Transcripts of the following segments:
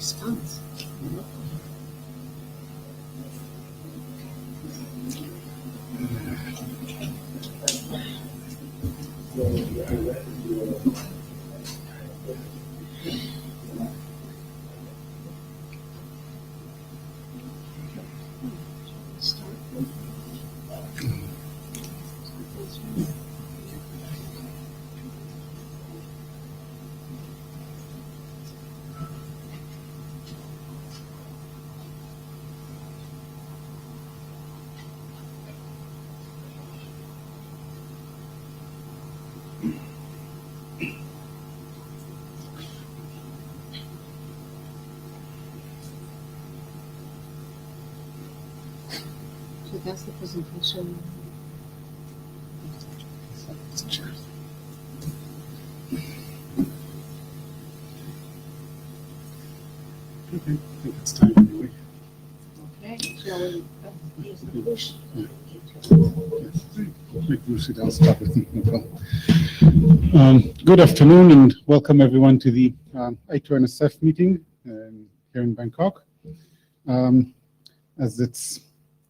response. So that's the presentation. Okay, I think it's time anyway. Okay, shall we use the push? Make Bruce sit down, start with me. No problem. Good afternoon and welcome everyone to the I2NSF meeting here in Bangkok. As it's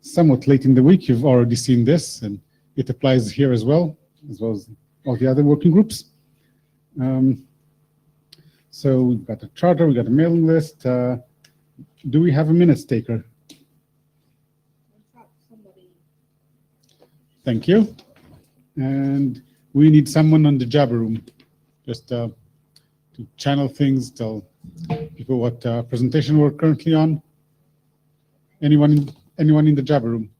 somewhat late in the week, you've already seen this, and it applies here as well as all the other working groups. So we've got a charter, we've got a mailing list. Do we have a minutes taker? Thank you. And we need someone on the Jabber room, just to channel things, tell people what presentation we're currently on. Anyone in the Jabber room?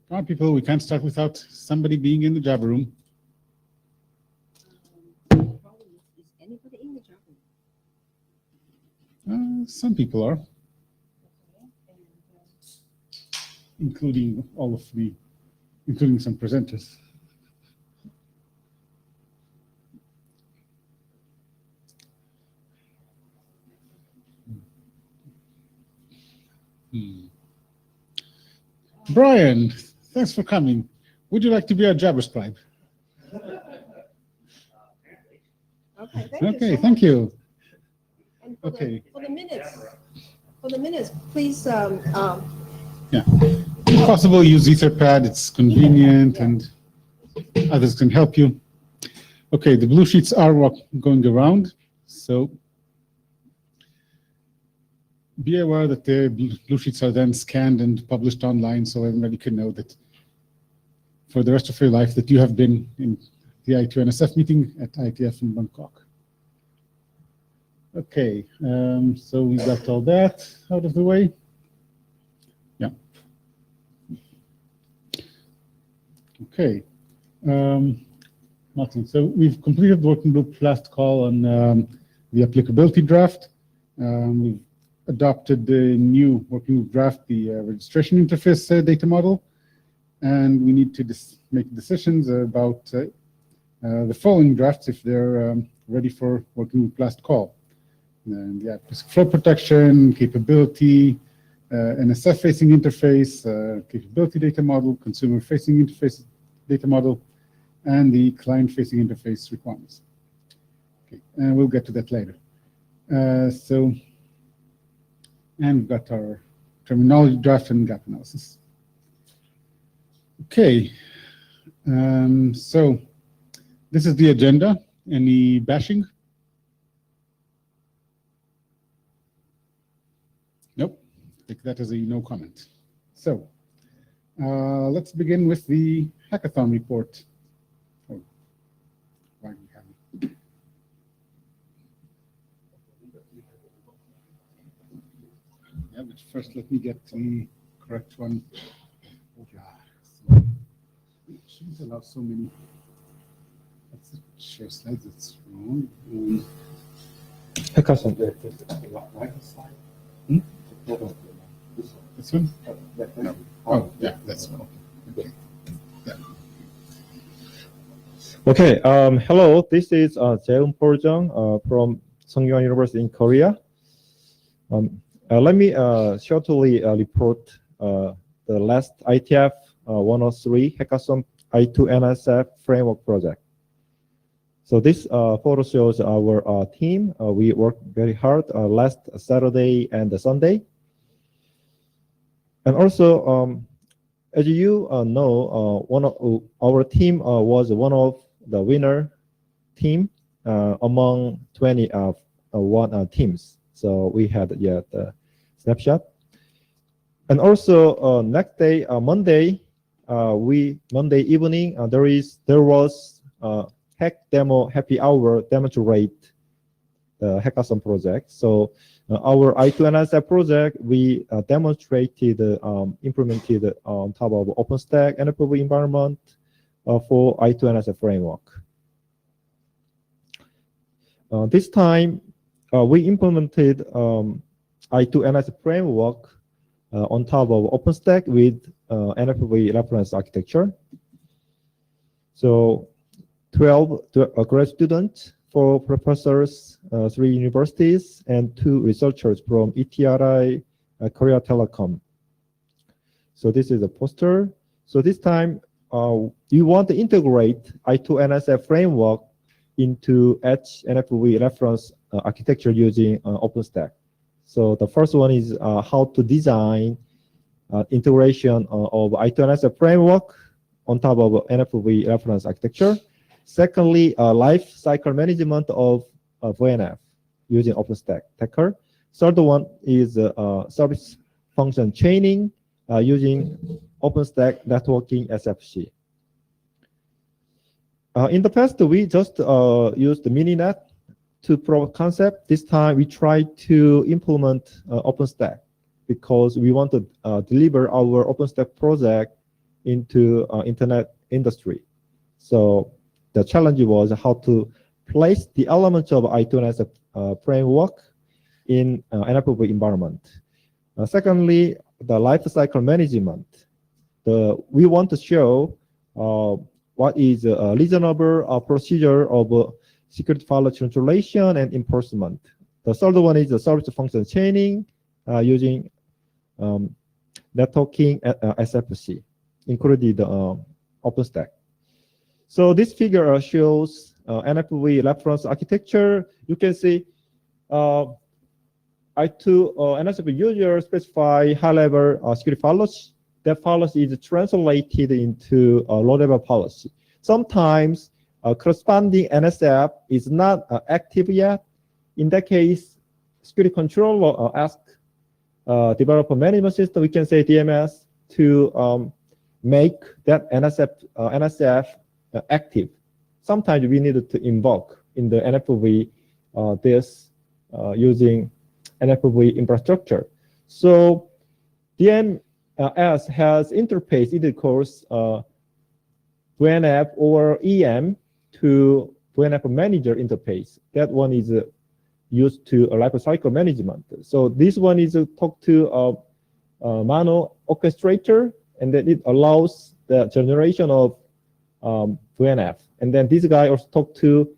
Come on, people, we can't start without somebody being in the Jabber room. Is anybody in the job room? Some people are, including including some presenters. Brian, thanks for coming. Would you like to be a Jabber scribe? Okay, Thank you. And for the minutes, please. Yeah, if possible, use Etherpad. It's convenient, and others can help you. Okay, the blue sheets are going around, so be aware that the blue sheets are then scanned and published online, so everybody can know that for the rest of your life that you have been in the I2NSF meeting at IETF in Bangkok. Okay, so we got all that out of the way. Yeah. Okay. Martin, so we've completed the working group last call on the applicability draft. We've adopted the new working group draft, the registration interface data model, and we need to make decisions about the following drafts if they're ready for working group last call. And yeah, flow protection, capability, NSF-facing interface, capability data model, consumer-facing interface data model, and the client-facing interface requirements. Okay, and we'll get to that later. And we've got our terminology draft and gap analysis. Okay, so this is the agenda. Any bashing? Nope, take that as a no comment. So let's begin with the hackathon report. Oh, why do we have it? Yeah, but first let me get the correct one. Oh, yeah. So, it shouldn't allow so many. Let's share slides, that's wrong. Hackathon. Hmm? This one? No. Oh, yeah, that's one. Okay. Yeah. Okay. Hello. This is Jaeun Porjung from Sungkyuan University in Korea. Let me shortly report the last IETF 103 Hackathon I2NSF framework project. So this photo shows our team. We worked very hard last Saturday and Sunday. And also, as you know, one of our team was one of the winner team among 21 teams. So we had the snapshot. And also next day, Monday evening, there was hack demo happy hour demonstrate the hackathon project. So our I2NSF project, we demonstrated, implemented on top of OpenStack NFV environment for I2NSF framework. This time, we implemented I2NSF framework on top of OpenStack with NFV reference architecture. So 12 grad students, 4 professors, 3 universities, and 2 researchers from ETRI, Korea Telecom. So this is a poster. So this time, you want to integrate I2NSF framework into Edge NFV reference architecture using OpenStack. So the first one is how to design integration of I2NSF framework on top of NFV reference architecture. Secondly, life cycle management of VNF using OpenStack Tacker. Third one is service function chaining using OpenStack networking SFC. In the past, we just used the Mininet to prove concept. This time, we tried to implement OpenStack because we want to deliver our OpenStack project into internet industry. So the challenge was how to place the elements of I2NSF framework in NFV environment. Secondly, the lifecycle management. We want to show what is a reasonable procedure of security file translation and enforcement. The third one is the service function chaining using networking SFC, including the OpenStack. So this figure shows NFV reference architecture. You can see I2NSF user specify high-level security policy. That policy is translated into a low-level policy. Sometimes corresponding NSF is not active yet. In that case, security controller ask developer management system, we can say DMS, to make that NSF active. Sometimes we need to invoke in the NFV this using NFV infrastructure. So DMS has interface either course VNF or EM to VNF manager interface. That one is used to a lifecycle management. So this one is talk to a Mono orchestrator, and then it allows the generation of VNF. And then this guy also talk to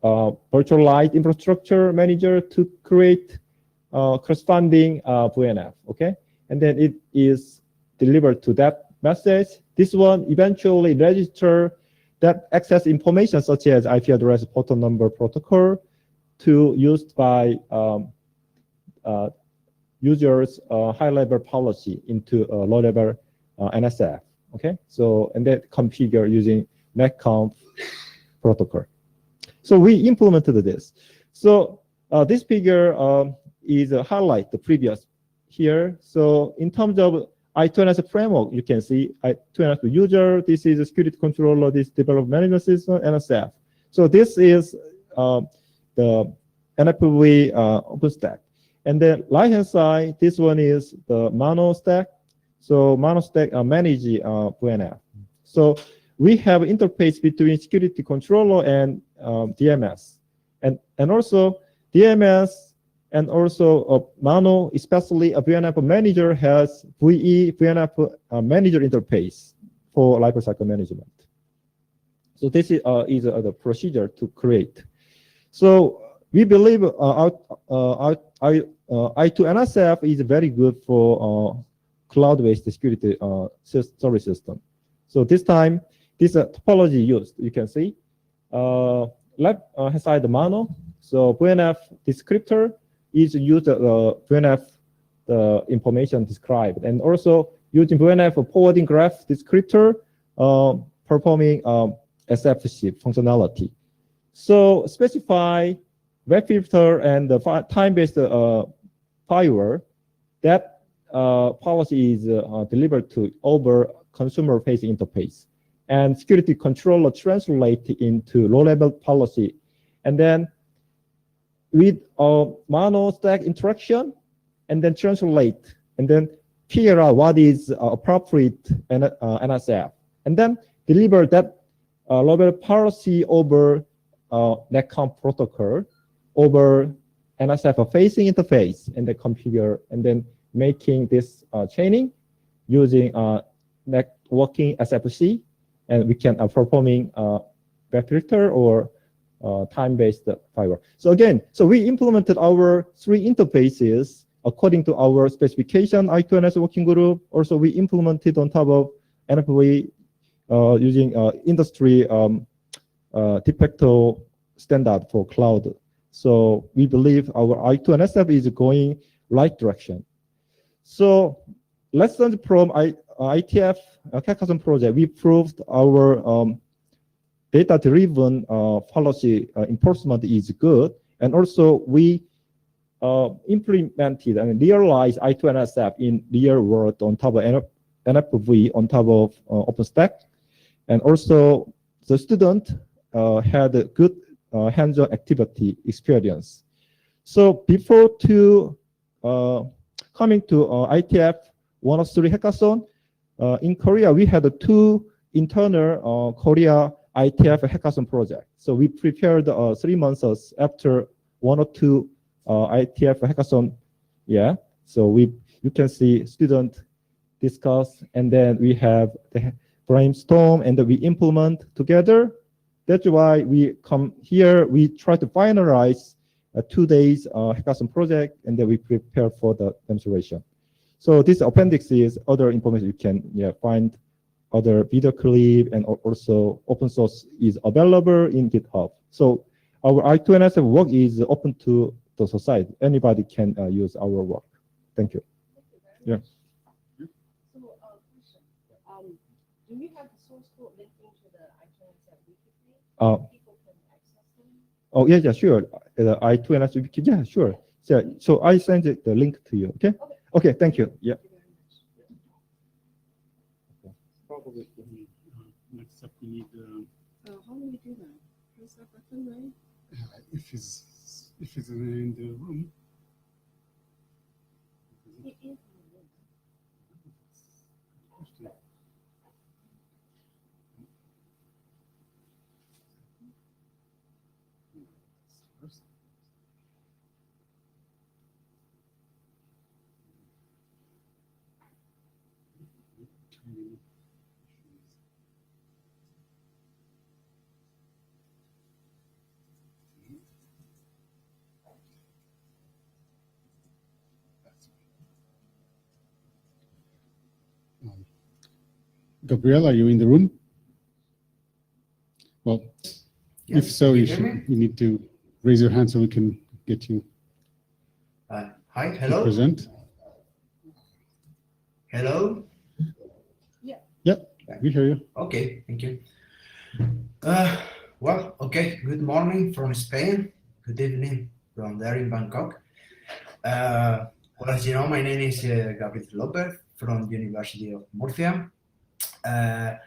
virtualized infrastructure manager to create corresponding VNF. Okay, and then it is delivered to that message. This one eventually register that access information such as IP address, port number, protocol to used by users high-level policy into a low-level NSF. Okay, so and then configure using netconf protocol. So we implemented this. So this figure is a highlight the previous here. So in terms of I2NSF framework, you can see I2NSF user, this is a security controller, this development management system, NSF. So this is the NFV OpenStack. And then right-hand side, this one is the Mono stack. So Mono stack manage VNF. So we have interface between security controller and DMS. And also DMS and also Mono, especially a VNF manager has VNF manager interface for lifecycle management. So this is the procedure to create. So we believe I2NSF is very good for cloud-based security service system. So this time, this topology used, you can see. left hand side, the mono. So VNF descriptor is used VNF the information described, and also using VNF forwarding graph descriptor, performing SFC functionality. So specify web filter and the time-based firewall. That policy is delivered to over consumer-facing interface, and security controller translate into low-level policy, and then with mono stack interaction, and then translate, and then figure out what is appropriate NSF, and then deliver that low-level policy over NetCom protocol over NSF facing interface, and then configure, and then making this chaining using networking SFC, and we can performing web filter or time-based firewall. So again, so we implemented our 3 interfaces according to our specification, I2NSF working group. Also, we implemented on top of NFV using industry de facto standard for cloud. So we believe our I2NSF is going right direction. So lessons from IETF Carcassonne project, we proved our data-driven policy enforcement is good, and also we implemented and realized I2NSF in real world on top of NFV on top of OpenStack, and also the student had a good hands-on activity experience. So before coming to IETF 103 hackathon, in Korea, we had 2 internal Korea IETF hackathon project. So we prepared 3 months after 102 IETF hackathon. Yeah, so you can see student discuss, and then we have the brainstorm, and then we implement together. That's why we come here. We try to finalize 2 days hackathon project, and then we prepare for the demonstration. So this appendix is other information you can find, other video clip, and also open source is available in GitHub. So our I2NSF work is open to the society. Anybody can use our work. Thank you. Yeah. So, question. Do you have the source code linked into the I2NSF wiki page? People can access them? Oh, yeah, sure. The I2NSF wiki, yeah, sure. So I send the link to you, okay? Okay, thank you. Yeah. Probably next step we need. How do we do that? Press that button, right? If he's in the room. It is. Gabrielle, are you in the room? Well, Yes, if so, can you you hear should. me? You need to raise your hand so we can get you Hi, to hello, present. hello. We hear you. Okay, thank you. Well, okay. Good morning from Spain. Good evening from there in Bangkok. Well, as you know, my name is Gabriel Lopez from the University of Murcia. The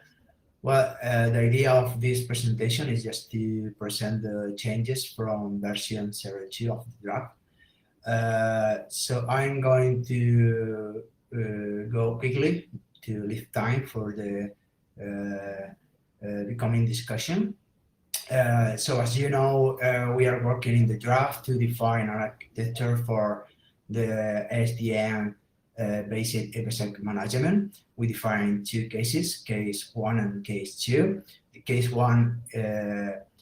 idea of this presentation is just to present the changes from version 02 of the draft. So I'm going to go quickly to leave time for the coming discussion. So as you know, we are working in the draft to define an architecture for the SDN basic IPsec management. We define 2 cases, case 1 and case 2. The case 1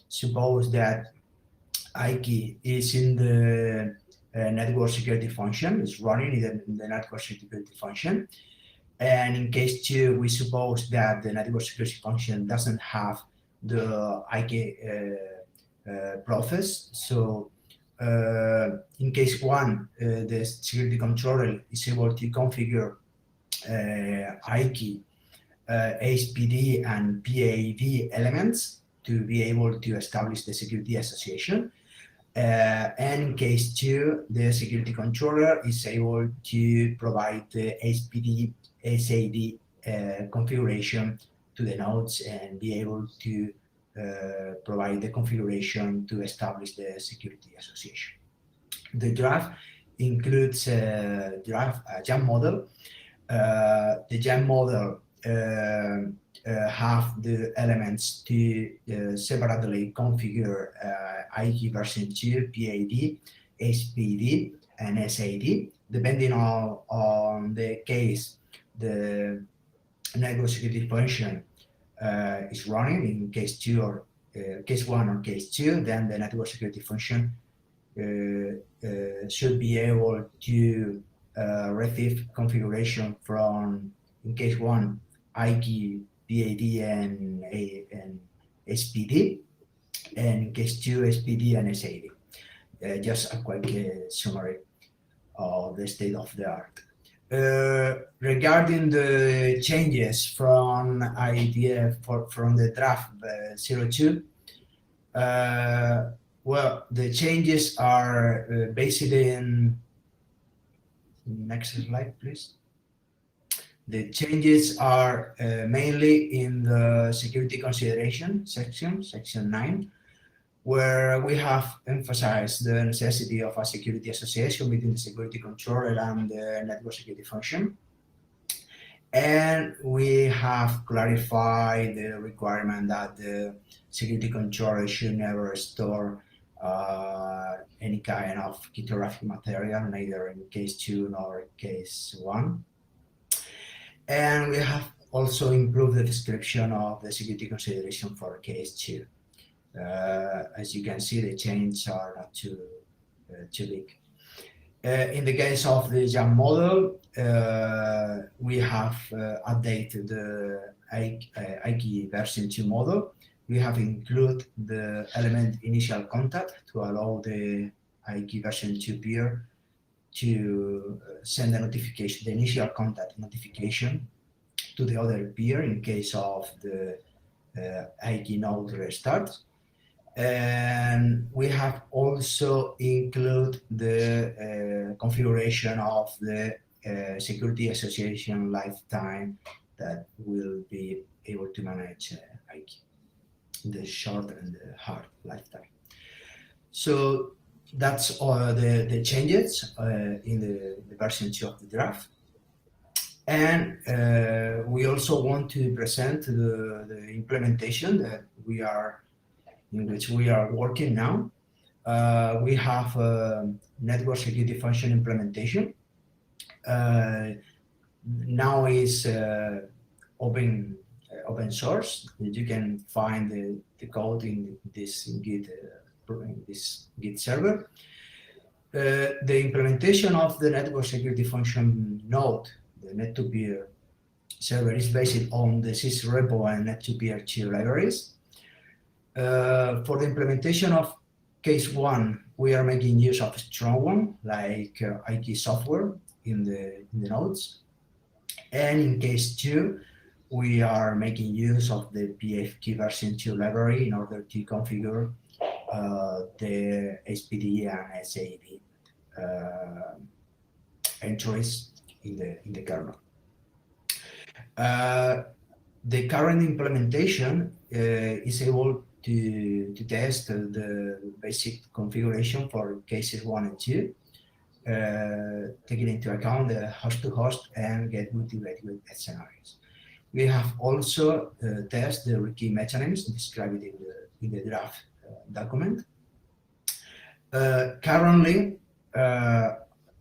suppose that IKE is in the network security function, is running in the network security function. And in case 2, we suppose that the network security function doesn't have the IKE process. So in case one, the security controller is able to configure IKEY, ASPD, and PAD elements to be able to establish the security association. And in case two, the security controller is able to provide the ASPD, SAD configuration to the nodes and be able to provide the configuration to establish the security association. The draft includes a jam model. The jam model have the elements to separately configure IKEY version 2, PAD, SPD, and SAD. Depending on the case, the network security function is running in case 2 or case 1 or case 2, then the network security function should be able to receive configuration from, in case 1, IKEY, PAD, and SPD, and in case 2, SPD and SAD. Just a quick summary of the state of the art. Regarding the changes from IETF from the draft 02, well, the changes are based in, next slide, please. The changes are mainly in the security consideration section, section 9, where we have emphasized the necessity of a security association between the security controller and the network security function. And we have clarified the requirement that the security controller should never store any kind of cryptographic material, neither in case 2 nor case 1. And we have also improved the description of the security consideration for case 2. As you can see, the changes are not too big. In the case of the jam model, we have updated the IKEY version 2 model. We have included the element initial contact to allow the IKEY version 2 peer to send a notification, the initial contact notification to the other peer in case of the IKEY node restart. And we have also included the configuration of the security association lifetime that will be able to manage IKEY, the short and the hard lifetime. So that's all the changes in the version 2 of the draft. And we also want to present the implementation that in which we are working now. We have a network security function implementation. Now is open source. You can find the code in this Git server. The implementation of the network security function node, the net2peer server, is based on the sysrepo and net2peer 2 libraries. For the implementation of case 1, we are making use of a strong one, like IKEY software in the nodes. And in case 2, we are making use of the PFKey version 2 library in order to configure the SPD and SAD entries in the kernel. The current implementation is able to test the basic configuration for cases 1 and 2, taking into account the host-to-host and gateway-to-gateway scenarios. We have also tested the key mechanisms described in the draft document. Currently,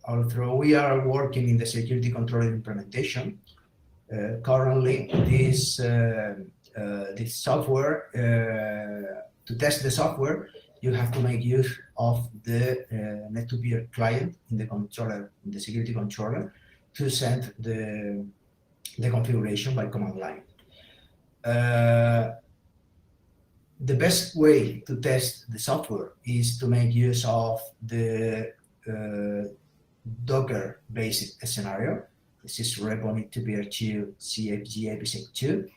although we are working in the security control implementation, currently this software, to test the software, you have to make use of the net2peer client in the controller, in the security controller, to send the configuration by command line. the best way to test the software is to make use of the Docker-based scenario. This is repo-to-peer-2 CFG IPsec2.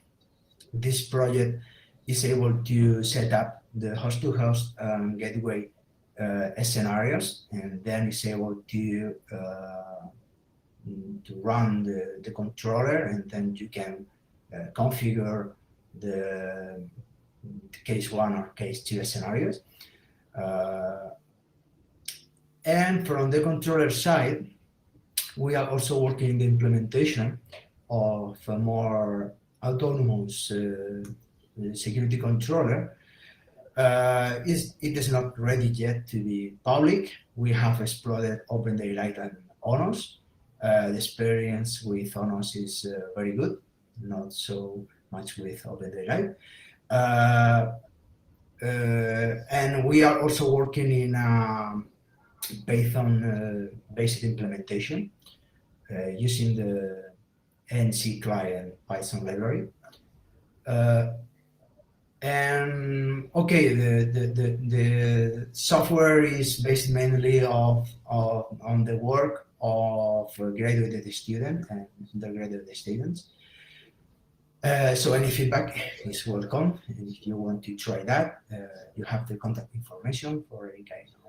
This project is able to set up the host-to-host gateway scenarios, and then is able to run the controller, and then you can configure the case 1 or case 2 scenarios. And from the controller side, we are also working in the implementation of a more autonomous security controller. It is not ready yet to be public. We have explored Open Daylight and ONOS. The experience with ONOS is very good, not so much with Open Daylight. And we are also working in Python-based implementation using the NC client Python library. And okay, the software is based mainly on the work of graduated students and undergraduate students. So any feedback is welcome, and if you want to try that, you have the contact information for any kind of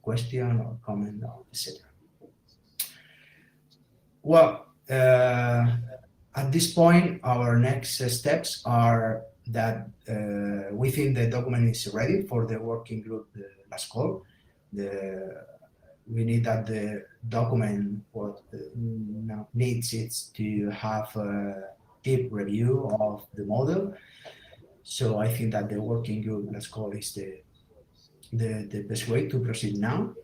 question or comment, or etc. Well, at this point, our next steps are that we think the document is ready for the working group last call. We need that the document what needs is to have a deep review of the model. So I think that the working group last call is the best way to proceed now.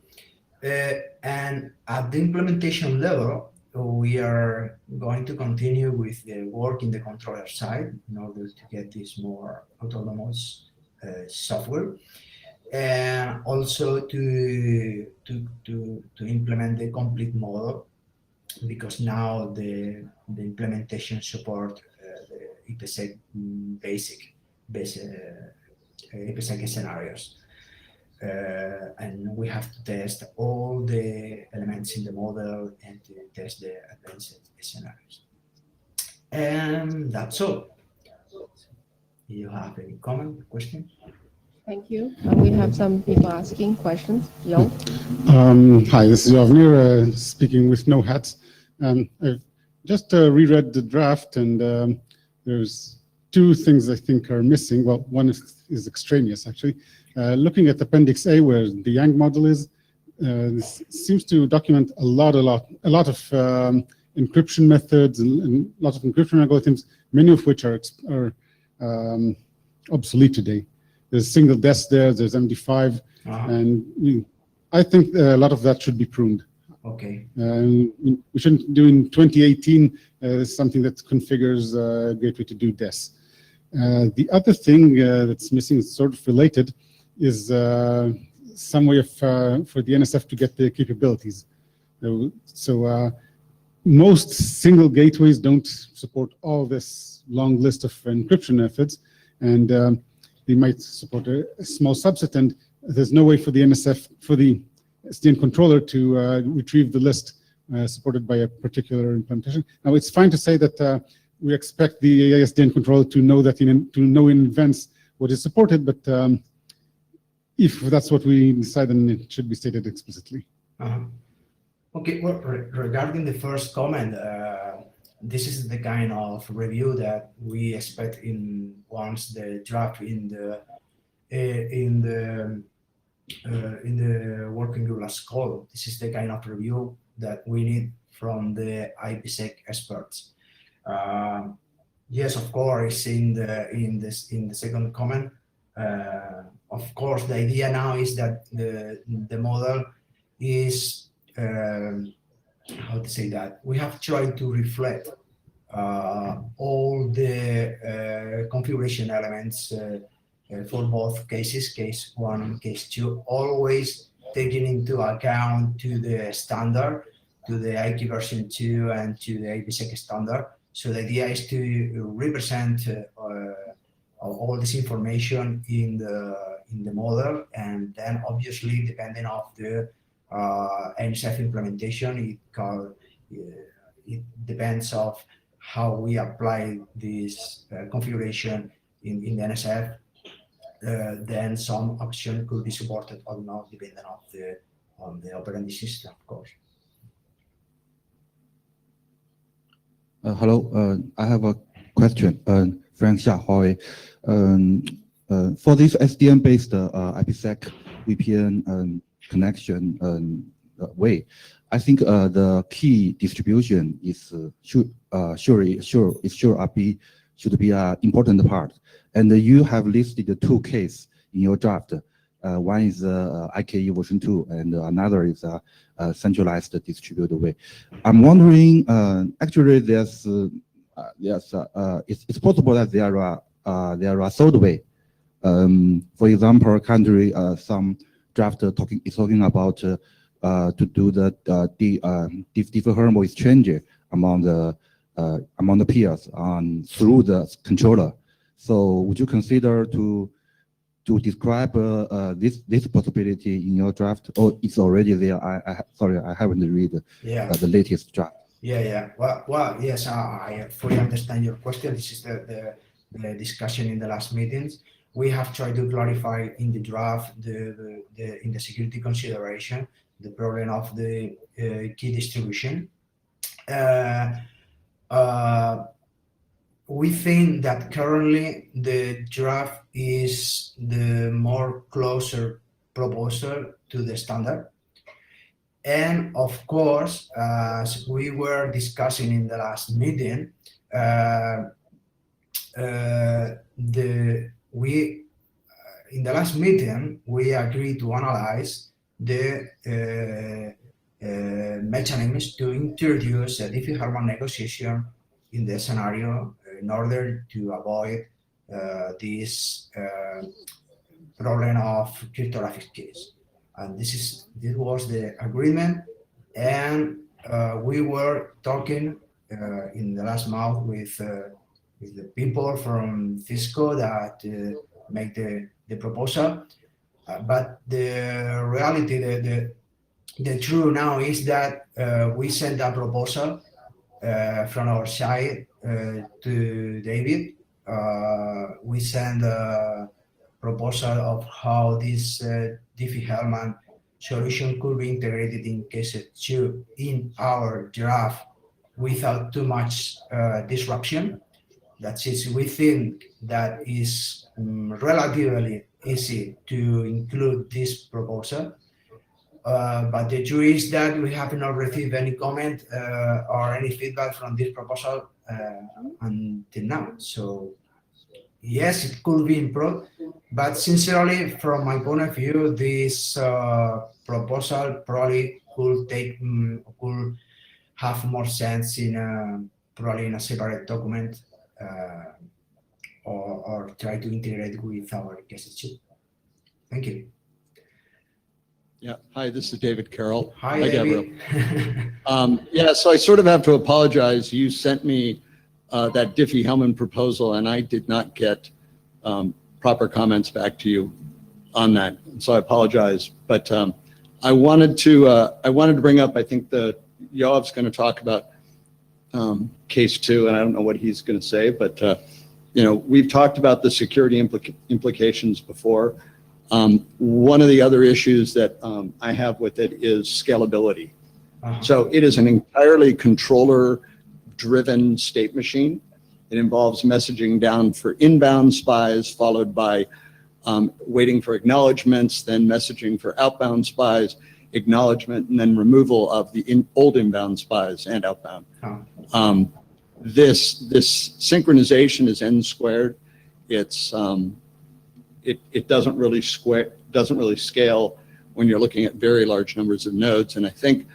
And at the implementation level, we are going to continue with the work in the controller side in order to get this more autonomous software, and also to implement the complete model, because now the implementation support the IPsec basic IPsec scenarios. And we have to test all the elements in the model and to test the advanced scenarios. And that's all. Do you have any comment, question? Thank you. We have some people asking questions. Yo. Hi, this is Yovnir, speaking with no hats. I've just reread the draft, and there's two things I think are missing. Well, one is extraneous, actually. Looking at Appendix A, where the Yang model is, this seems to document a lot of encryption methods and lots of encryption algorithms, many of which are obsolete today. There's single desk there's MD5, and I think a lot of that should be pruned. Okay. We shouldn't do in 2018 something that configures gateway to do DES. The other thing that's missing, is sort of related, is some way for the NSF to get the capabilities. So most single gateways don't support all this long list of encryption methods, and they might support a small subset, and there's no way for the NSF, for the SDN controller to retrieve the list supported by a particular implementation. Now, it's fine to say that we expect the SDN controller to know that to know in advance what is supported, but if that's what we decide, then it should be stated explicitly. Okay, well, regarding the first comment, this is the kind of review that we expect once the draft in the working group last call. This is the kind of review that we need from the IPsec experts. Yes, of course, in the second comment, of course, the idea now is that the model is how to say that we have tried to reflect all the configuration elements for both cases, case 1 and case 2, always taking into account to the standard, to the IQ version 2 and to the IPsec standard. So the idea is to represent all this information in the model, and then obviously depending on the NSF implementation, it depends of how we apply this configuration in the NSF. Then some option could be supported or not, depending on the operating system, of course. Hello, I have a question. Frank Xia, Huawei. For this SDN-based IPsec VPN connection way, I think the key distribution is should be an important part. And you have listed two cases in your draft. One is IKE version 2, and another is a centralized distributed way. I'm wondering, actually, it's possible that there are a third way. For example, currently some draft is talking about to do the different exchange among the peers through the controller. So would you consider to describe this possibility in your draft, or it's already there? Sorry, I haven't read the latest draft. Yeah. Well, yes, I fully understand your question. This is the discussion in the last meetings. We have tried to clarify in the draft in the security consideration the problem of the key distribution. We think that currently the draft is the more closer proposal to the standard. And of course, as we were discussing in the last meeting, in the last meeting, we agreed to analyze the mechanisms to introduce a Diffie-Hellman negotiation in the scenario in order to avoid this problem of cryptographic keys. And this was the agreement, and we were talking in the last month with the people from Cisco that make the proposal. But the reality, the truth now is that we sent a proposal from our side to David. We sent a proposal of how this Diffie-Hellman solution could be integrated in case 2 in our draft without too much disruption. That is, we think that is relatively easy to include this proposal. But the truth is that we have not received any comment or any feedback from this proposal until now. So yes, it could be improved, but sincerely, from my point of view, this proposal probably could have more sense probably in a separate document or try to integrate with our cases too. Thank you. Yeah. Hi, this is David Carroll. Hi David. Yeah, so I sort of have to apologize. You sent me that Diffie-Hellman proposal, and I did not get proper comments back to you on that. So I apologize. But I wanted to bring up, I think Yoav's going to talk about case 2, and I don't know what he's going to say, but we've talked about the security implications before. One of the other issues that I have with it is scalability. So it is an entirely controller-driven state machine. It involves messaging down for inbound spies, followed by waiting for acknowledgements, then messaging for outbound spies, acknowledgement, and then removal of the old inbound spies and outbound. This synchronization is n squared. It doesn't really scale when you're looking at very large numbers of nodes. And I think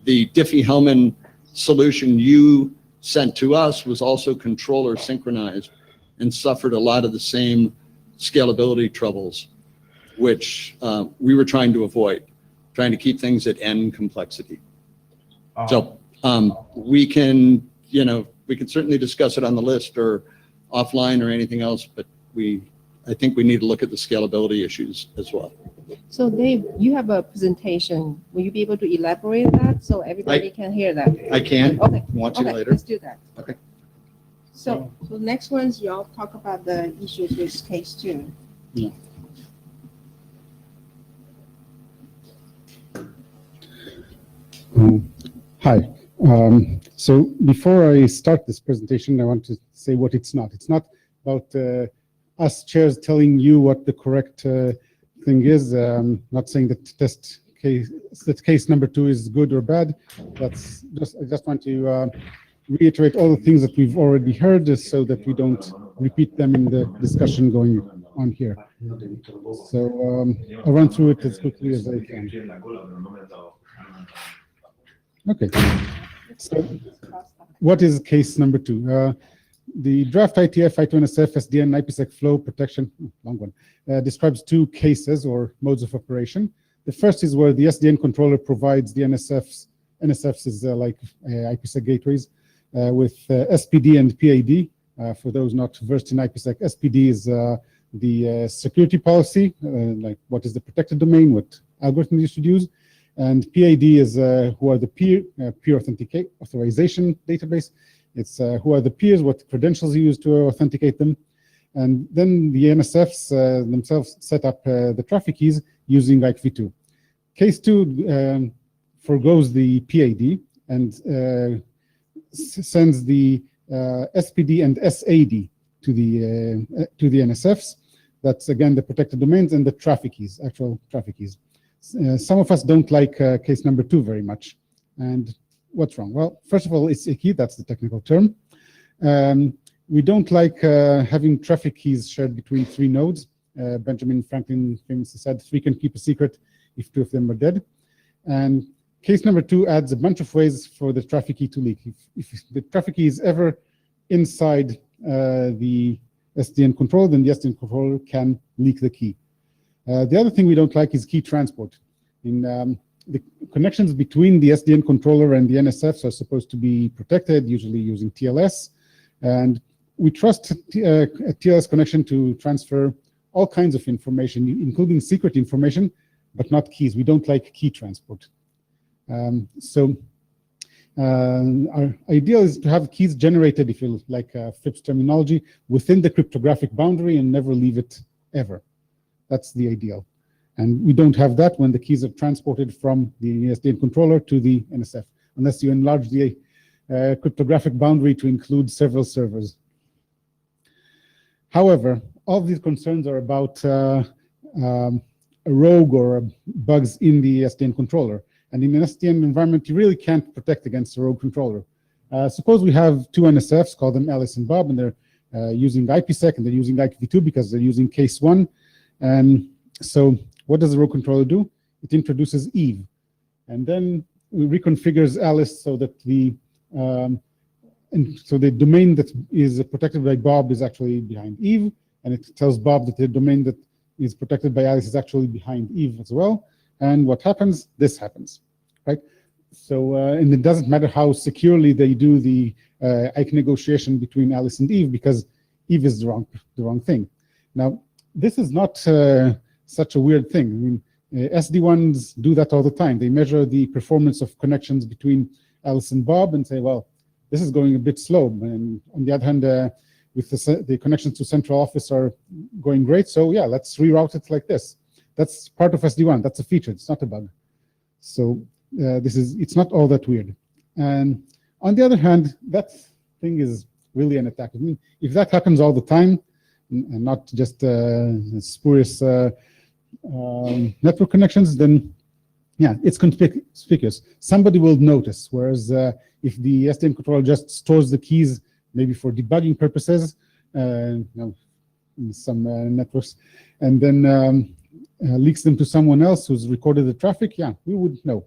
the Diffie-Hellman solution you sent to us was also controller synchronized and suffered a lot of the same scalability troubles, which we were trying to avoid, trying to keep things at n complexity. So we can certainly discuss it on the list or offline or anything else, but I think we need to look at the scalability issues as well. So Dave, you have a presentation. Will you be able to elaborate that so everybody can hear that? I can, Okay. want to Okay, later. let's do that. Okay. So next one's y'all talk about the issues with case 2. Hi. So before I start this presentation, I want to say what it's not. It's not about us chairs telling you what the correct thing is. Not saying that case number 2 is good or bad. I just want to reiterate all the things that we've already heard, so that we don't repeat them in the discussion going on here. So I'll run through it as quickly as I can. Okay. So what is case number 2? The draft IETF, I2NSF, SDN, IPsec flow protection, long one, describes 2 cases or modes of operation. The first is where the SDN controller provides the NSFs. NSFs is like IPsec gateways with SPD and PID. For those not versed in IPsec, SPD is the security policy, like what is the protected domain, what algorithm you should use. And PID is who are the peer authorization database. It's who are the peers, what credentials you use to authenticate them. And then the NSFs themselves set up the traffic keys using IKV2. Case 2 forgoes the PID and sends the SPD and SAD to the NSFs. That's again the protected domains and the traffic keys, actual traffic keys. Some of us don't like case number 2 very much. And what's wrong? Well, first of all, it's icky. That's the technical term. We don't like having traffic keys shared between 3 nodes. Benjamin Franklin famously said 3 can keep a secret if 2 of them are dead. And case number 2 adds a bunch of ways for the traffic key to leak. If the traffic key is ever inside the SDN controller, then the SDN controller can leak the key. The other thing we don't like is key transport. The connections between the SDN controller and the NSFs are supposed to be protected, usually using TLS. And we trust a TLS connection to transfer all kinds of information, including secret information, but not keys. We don't like key transport. So our ideal is to have keys generated, if you like FIPS terminology, within the cryptographic boundary and never leave it ever. That's the ideal. And we don't have that when the keys are transported from the SDN controller to the NSF, unless you enlarge the cryptographic boundary to include several servers. However, all these concerns are about a rogue or bugs in the SDN controller. And in an SDN environment, you really can't protect against a rogue controller. Suppose we have 2 NSFs, call them Alice and Bob, and they're using IPsec and they're using IKV2 because they're using case 1. And so what does the rogue controller do? It introduces Eve, and then it reconfigures Alice so that the domain that is protected by Bob is actually behind Eve, and it tells Bob that the domain that is protected by Alice is actually behind Eve as well. And what happens? This happens, right? So and it doesn't matter how securely they do the IK negotiation between Alice and Eve, because Eve is the wrong thing. Now, this is not such a weird thing. I mean, SD1s do that all the time. They measure the performance of connections between Alice and Bob and say, well, this is going a bit slow. And on the other hand, with the connections to central office are going great. So yeah, let's reroute it like this. That's part of SD1. That's a feature. It's not a bug. So it's not all that weird. And on the other hand, that thing is really an attack. I mean, if that happens all the time, and not just spurious network connections, then yeah, it's conspicuous. Somebody will notice. Whereas if the SDN controller just stores the keys, maybe for debugging purposes, in some networks, and then leaks them to someone else who's recorded the traffic, yeah, we would know.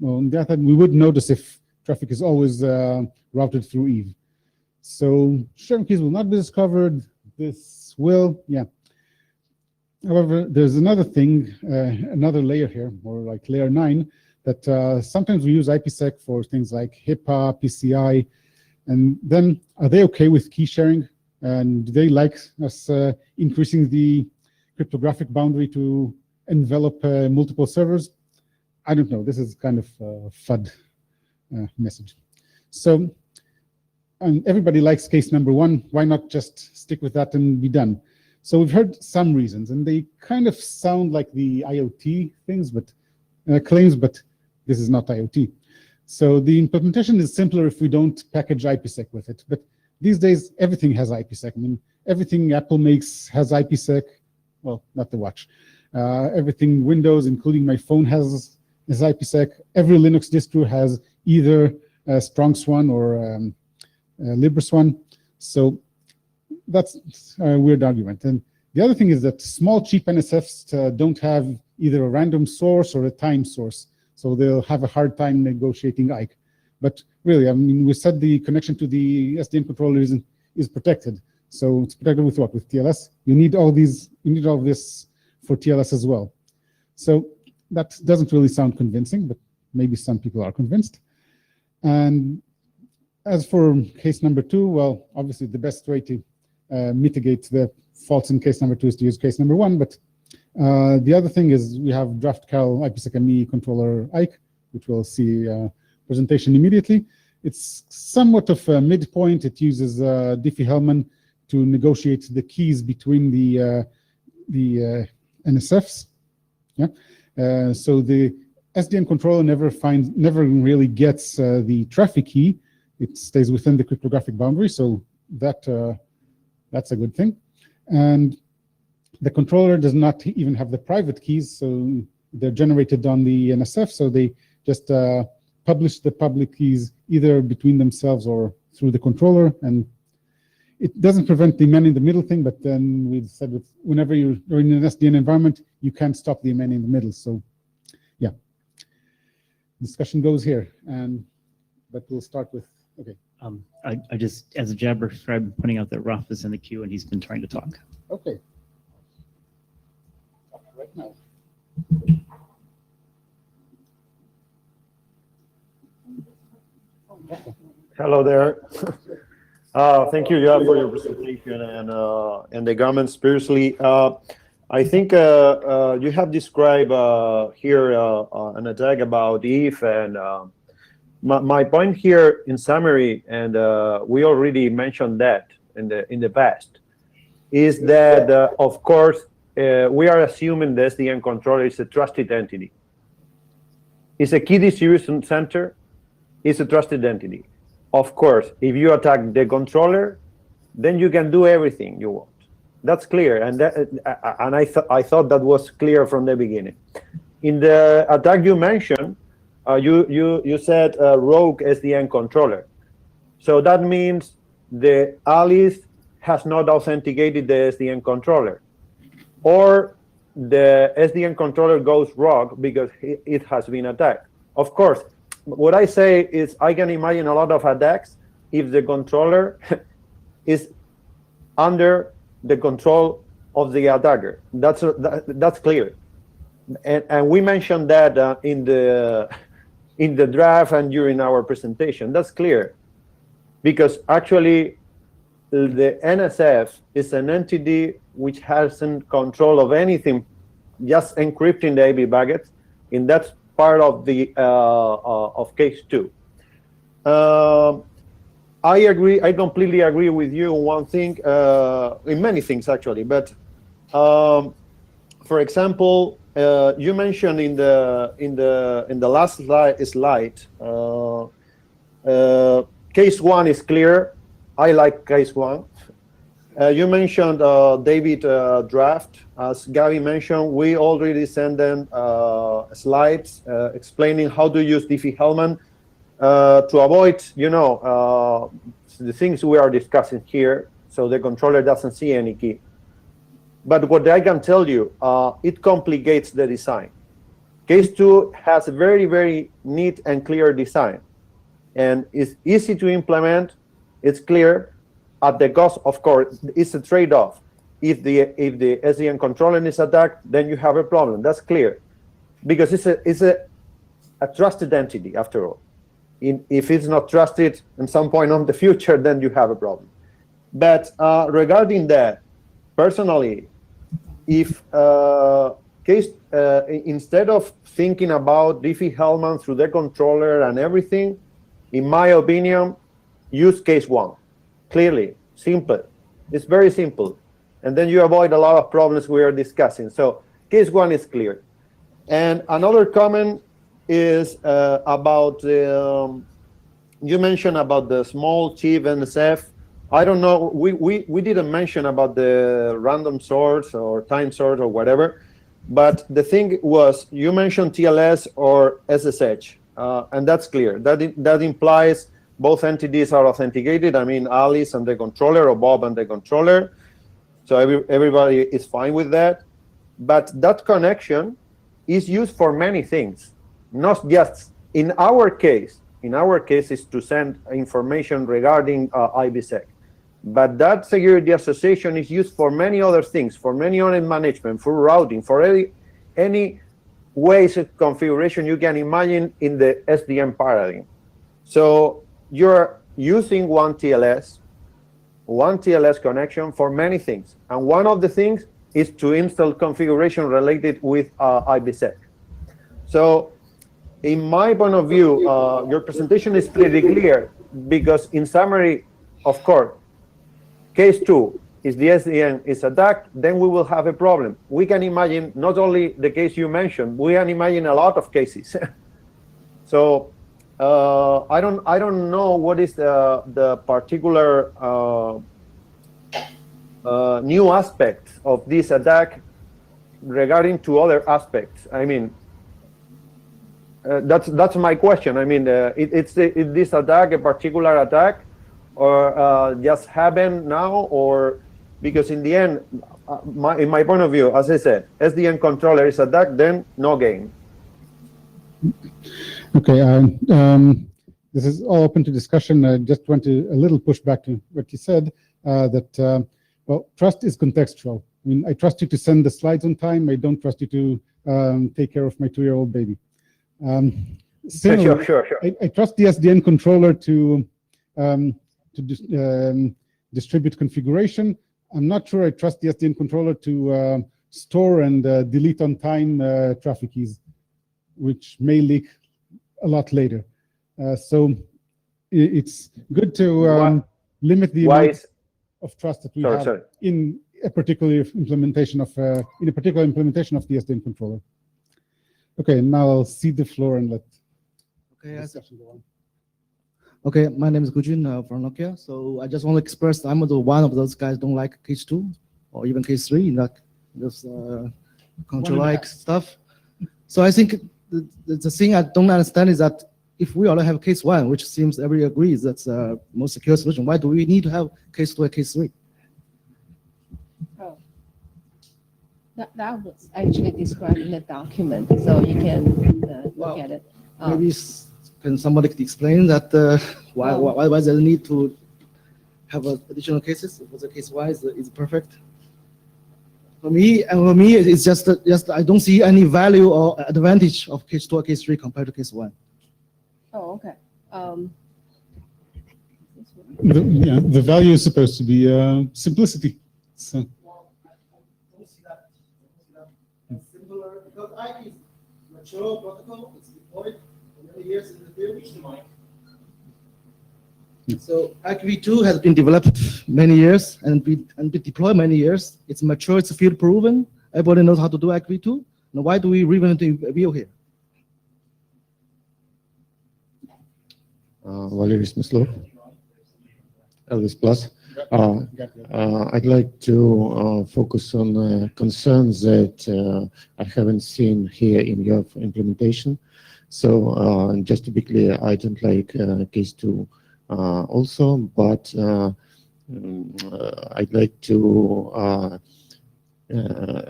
Well, on the other hand, we would notice if traffic is always routed through Eve. So sharing keys will not be discovered. This will, yeah. However, there's another thing, another layer here, or like layer 9, that sometimes we use IPsec for things like HIPAA, PCI, and then are they okay with key sharing? And they like us increasing the cryptographic boundary to envelop multiple servers. I don't know. This is kind of a FUD message. So everybody likes case number one. Why not just stick with that and be done? So we've heard some reasons, and they kind of sound like the IoT things, but claims, but this is not IoT. So the implementation is simpler if we don't package IPsec with it. But these days, everything has IPsec. I mean, everything Apple makes has IPsec. Well, not the watch. Everything Windows, including my phone, has IPsec. Every Linux distro has either Strong Swan or LibreSwan. So that's a weird argument. And the other thing is that small, cheap NSFs don't have either a random source or a time source. So they'll have a hard time negotiating IKE. But really, I mean, we said the connection to the SDN controller is protected. So it's protected with what? With TLS? You need all these, you need all this for TLS as well. So that doesn't really sound convincing, but maybe some people are convinced. And as for case number two, well, obviously the best way to mitigate the faults in case number two is to use case number one. But the other thing is we have DraftCal IPsec ME controller IKE, which we'll see presentation immediately. It's somewhat of a midpoint. It uses Diffie-Hellman to negotiate the keys between the NSFs. Yeah. So the SDN controller never really gets the traffic key. It stays within the cryptographic boundary, so that's a good thing. And the controller does not even have the private keys, so they're generated on the NSF, so they just publish the public keys either between themselves or through the controller. And it doesn't prevent the man-in-the-middle thing, but then we said that whenever you're in an SDN environment, you can't stop the man in the middle. So yeah, discussion goes here. But we'll start with, okay. I just, as a jabber scribe, pointing out that Raf is in the queue and he's been trying to talk. Okay. Right now. Hello there. Thank you, for your presentation and the comments. Seriously, I think you have described here an attack about if, and my point here in summary, and we already mentioned that in the past, is that of course we are assuming the SDN controller is a trusted entity. It's a key distribution center. It's a trusted entity. Of course, if you attack the controller, then you can do everything you want. That's clear, and I thought that was clear from the beginning. In the attack you mentioned, you said rogue SDN controller. So that means the Alice has not authenticated the SDN controller, or the SDN controller goes rogue because it has been attacked. Of course, what I say is I can imagine a lot of attacks if the controller is under the control of the attacker. That's clear, and we mentioned that in the draft and during our presentation. That's clear, because actually the NSF is an entity which hasn't control of anything, just encrypting the AB packets, and that's part of the of case two. I agree. I completely agree with you on one thing, in many things actually. But for example, you mentioned in the last slide, case one is clear. I like case one. You mentioned David draft. As Gabby mentioned, we already sent them slides explaining how to use Diffie-Hellman to avoid, the things we are discussing here, so the controller doesn't see any key. But what I can tell you, it complicates the design. Case two has a very, very neat and clear design, and it's easy to implement. It's clear. At the cost, of course, it's a trade-off. If the SDN controller is attacked, then you have a problem. That's clear, because it's a trusted entity after all. If it's not trusted in some point on the future, then you have a problem. But regarding that, personally, if instead of thinking about Diffie-Hellman through the controller and everything, in my opinion, use case one. Clearly, simple. It's very simple. And then you avoid a lot of problems we are discussing. So case one is clear. And another comment is about, you mentioned about the small I2NSF. I don't know, we didn't mention about the random source or time source or whatever, but the thing was, you mentioned TLS or SSH, and that's clear. That implies both entities are authenticated. I mean, Alice and the controller, or Bob and the controller. So everybody is fine with that. But that connection is used for many things, not just in our case. In our case, is to send information regarding IPsec. But that security association is used for many other things, for many other management, for routing, for any ways of configuration you can imagine in the SDN paradigm. So you're using one TLS connection for many things. And one of the things is to install configuration related with IPsec. So in my point of view, your presentation is pretty clear, because in summary, of course, case two is the SDN is attacked, then we will have a problem. We can imagine not only the case you mentioned, we can imagine a lot of cases. So I don't know what is the particular new aspect of this attack regarding to other aspects. I mean, that's my question. I mean, is this attack a particular attack, or just happened now, or because in the end, in my point of view, as I said, SDN controller is attacked, then no game. Okay, this is all open to discussion. I just want to a little push back to what you said, that, well, trust is contextual. I mean, I trust you to send the slides on time. I don't trust you to take care of my 2-year-old baby. Sure. I trust the SDN controller to distribute configuration. I'm not sure I trust the SDN controller to store and delete on time traffic keys, which may leak a lot later. So it's good to limit the amount of trust that we have in a particular implementation of the SDN controller. Okay, now I'll cede the floor and let the discussion go on. Okay, my name is Gujun from Nokia. So I just want to express I'm one of those guys don't like case 2 or even case 3, not this control-like stuff. So I think the thing I don't understand is that if we already have case 1, which seems everybody agrees that's the most secure solution, why do we need to have case 2 and case 3? Oh, that was actually described in the document, so you can look at it. Maybe can somebody explain that why there need to have additional cases? If the case 1 is perfect. For me, it's just I don't see any value or advantage of case 2 or case 3 compared to case 1. Oh, okay. The value is supposed to be simplicity. So. Simpler, because IP is mature protocol, it's deployed for many years in the field. So IPv2 has been developed many years and been deployed many years. It's mature, it's field proven. Everybody knows how to do IPv2. Now why do we reinvent the wheel here? Valery Smyslov, Elvis Plus. I'd like to focus on concerns that I haven't seen here in your implementation. So just to be clear, I don't like case 2 also, but I'd like to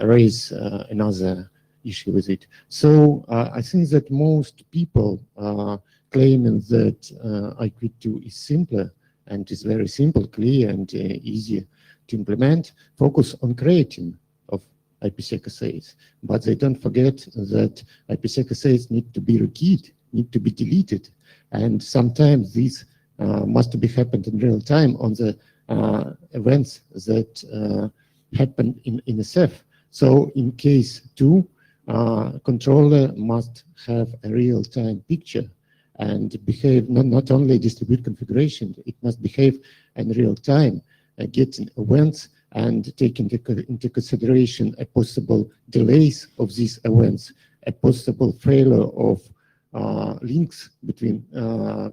raise another issue with it. So I think that most people claiming that IPv2 is simpler and is very simple, clear, and easy to implement, focus on creating of IPsec assays. But they don't forget that IPsec assays need to be rekeyed, need to be deleted. And sometimes this must be happened in real time on the events that happen in NSF. So in case 2, controller must have a real-time picture and behave not only distribute configuration, it must behave in real time, getting events and take into consideration a possible delays of these events, a possible failure of links between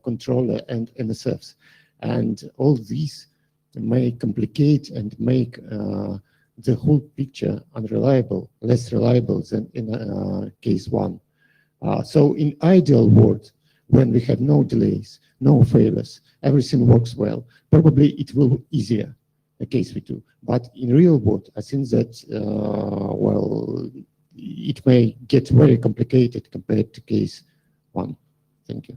controller and NSFs. And all these may complicate and make the whole picture unreliable, less reliable than in case 1. So in ideal world, when we have no delays, no failures, everything works well, probably it will be easier, case V2. But in real world, I think that, well, it may get very complicated compared to case 1. Thank you.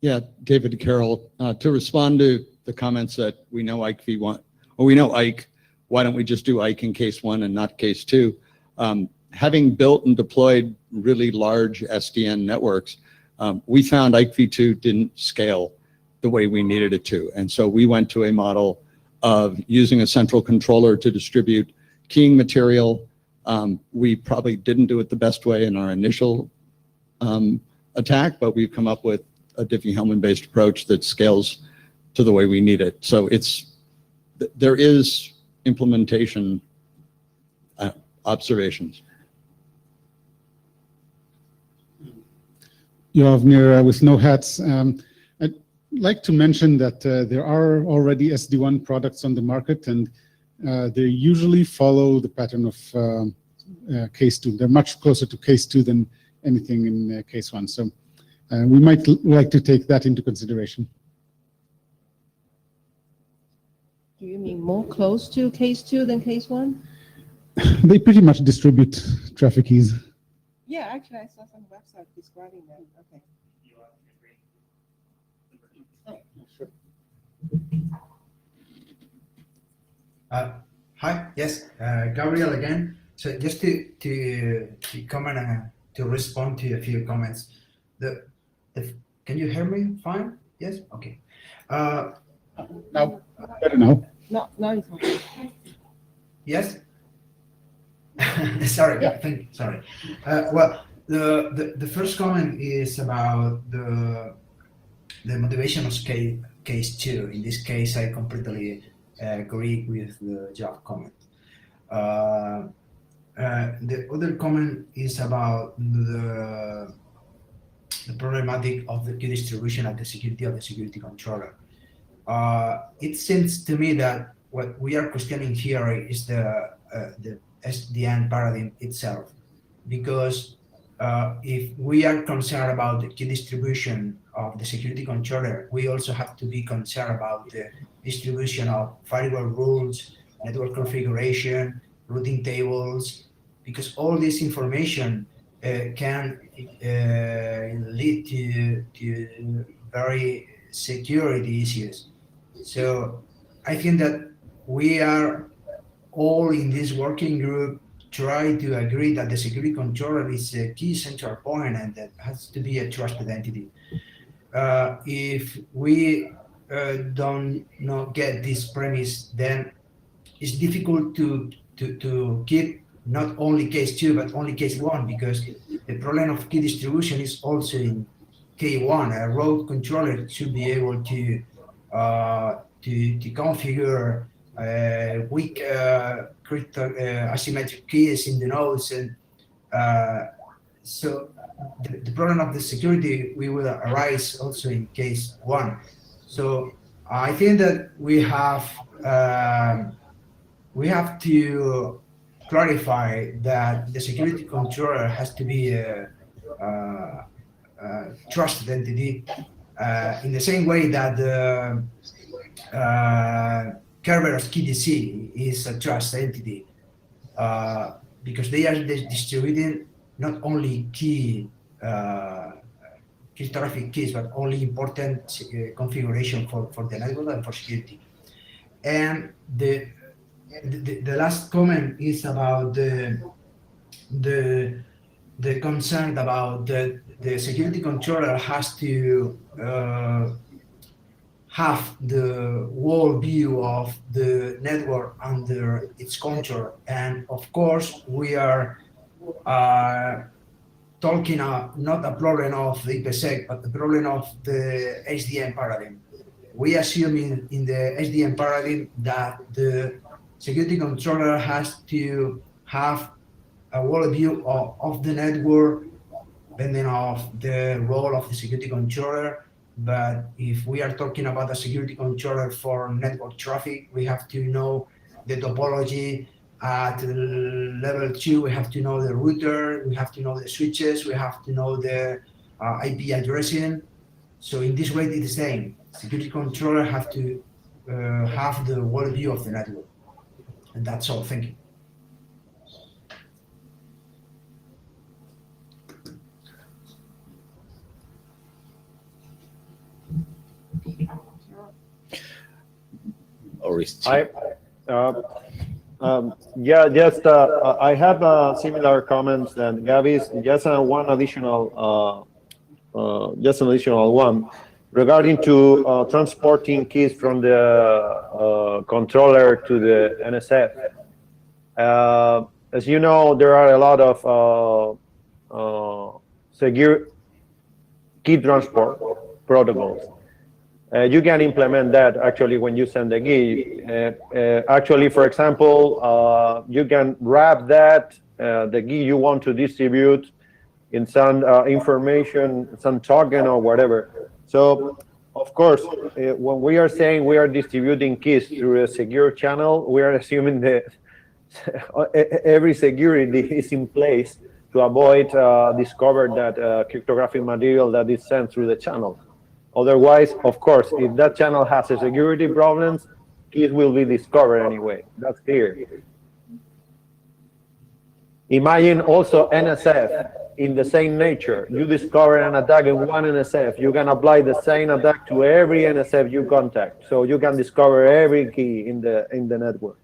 Yeah, David Carroll, to respond to the comments that we know Ike V1, or we know Ike, why don't we just do Ike in case 1 and not case 2? Having built and deployed really large SDN networks, we found Ike V2 didn't scale the way we needed it to. And so we went to a model of using a central controller to distribute keying material. We probably didn't do it the best way in our initial attack, but we've come up with a Diffie-Hellman based approach that scales to the way we need it. So there is implementation observations. Yovnir with no hats. I'd like to mention that there are already SD1 products on the market, and they usually follow the pattern of case 2. They're much closer to case 2 than anything in case 1. So we might like to take that into consideration. Do you mean more close to case 2 than case 1? They pretty much distribute traffic keys. Yeah, actually, I saw some website describing that. Okay. Hi, yes, Gabriel again. So just to comment and to respond to a few comments. Can you hear me fine? Yes? Okay. Now, better now. No, it's okay. Yes? Sorry, Yeah. sorry. Well, the first comment is about the motivation of case 2. In this case, I completely agree with the job comment. The other comment is about the problematic of the key distribution and the security of the security controller. It seems to me that what we are questioning here is the SDN paradigm itself, because if we are concerned about the key distribution of the security controller, we also have to be concerned about the distribution of firewall rules, network configuration, routing tables, because all this information can lead to very security issues. So I think that we are all in this working group try to agree that the security controller is a key central point and that has to be a trusted entity. If we don't not get this premise, then it's difficult to keep not only case 2 but only case 1, because the problem of key distribution is also in K1. A road controller should be able to configure weak asymmetric keys in the nodes, and so the problem of the security will arise also in case 1. So I think that we have to clarify that the security controller has to be a trusted entity, in the same way that the Kerberos KDC is a trust entity, because they are distributing not only key cryptographic keys, but only important configuration for the network and for security. And the last comment is about the concern about the security controller has to have the whole view of the network under its control. And of course, we are talking not a problem of the IPsec, but the problem of the SDN paradigm. We assume in the SDN paradigm that the security controller has to have a whole view of the network, depending on the role of the security controller. But if we are talking about a security controller for network traffic, we have to know the topology. At level 2, we have to know the router, we have to know the switches, we have to know the IP addressing. So in this way, it's the same. Security controller have to have the whole view of the network. And that's all. Thank you. Yeah, just I have similar comments than Gaby's. Just one additional, just an additional one regarding to transporting keys from the controller to the NSF. As you know, there are a lot of secure key transport protocols. You can implement that actually when you send the key. Actually, for example, you can wrap that, the key you want to distribute in some information, some token or whatever. So, of course, when we are saying we are distributing keys through a secure channel, we are assuming that every security is in place to avoid discover that cryptographic material that is sent through the channel. Otherwise, of course, if that channel has a security problems, keys will be discovered anyway. That's clear. Imagine also NSF in the same nature. You discover an attack in one NSF, you can apply the same attack to every NSF you contact. So you can discover every key in the network.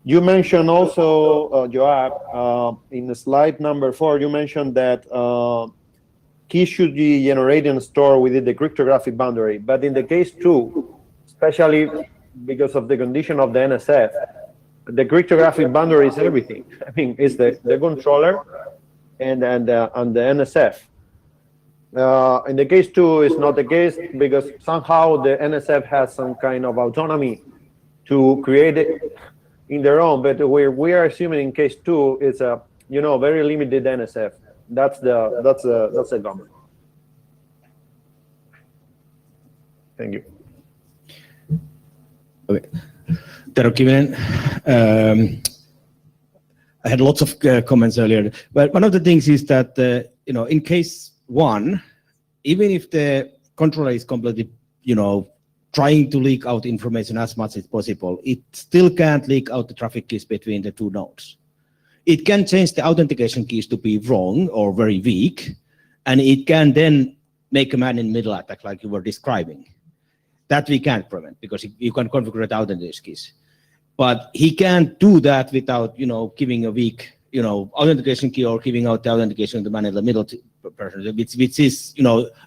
You mentioned also, Joab, in the slide number 4, you mentioned that keys should be generated and stored within the cryptographic boundary. But in the case 2, especially because of the condition of the NSF, the cryptographic boundary is everything. I mean, it's the controller and the NSF. In the case 2, it's not the case because somehow the NSF has some kind of autonomy to create it in their own. But we are assuming in case 2 it's a very limited NSF. That's the comment. Thank you. Okay. I had lots of comments earlier, but one of the things is that in case 1, even if the controller is completely trying to leak out information as much as possible, it still can't leak out the traffic keys between the 2 nodes. It can change the authentication keys to be wrong or very weak, and it can then make a man-in-the-middle attack like you were describing. That we can't prevent because you can configure the authentication keys. But he can't do that without, giving a weak, authentication key or giving out the authentication to the man-in-the-middle person, which is,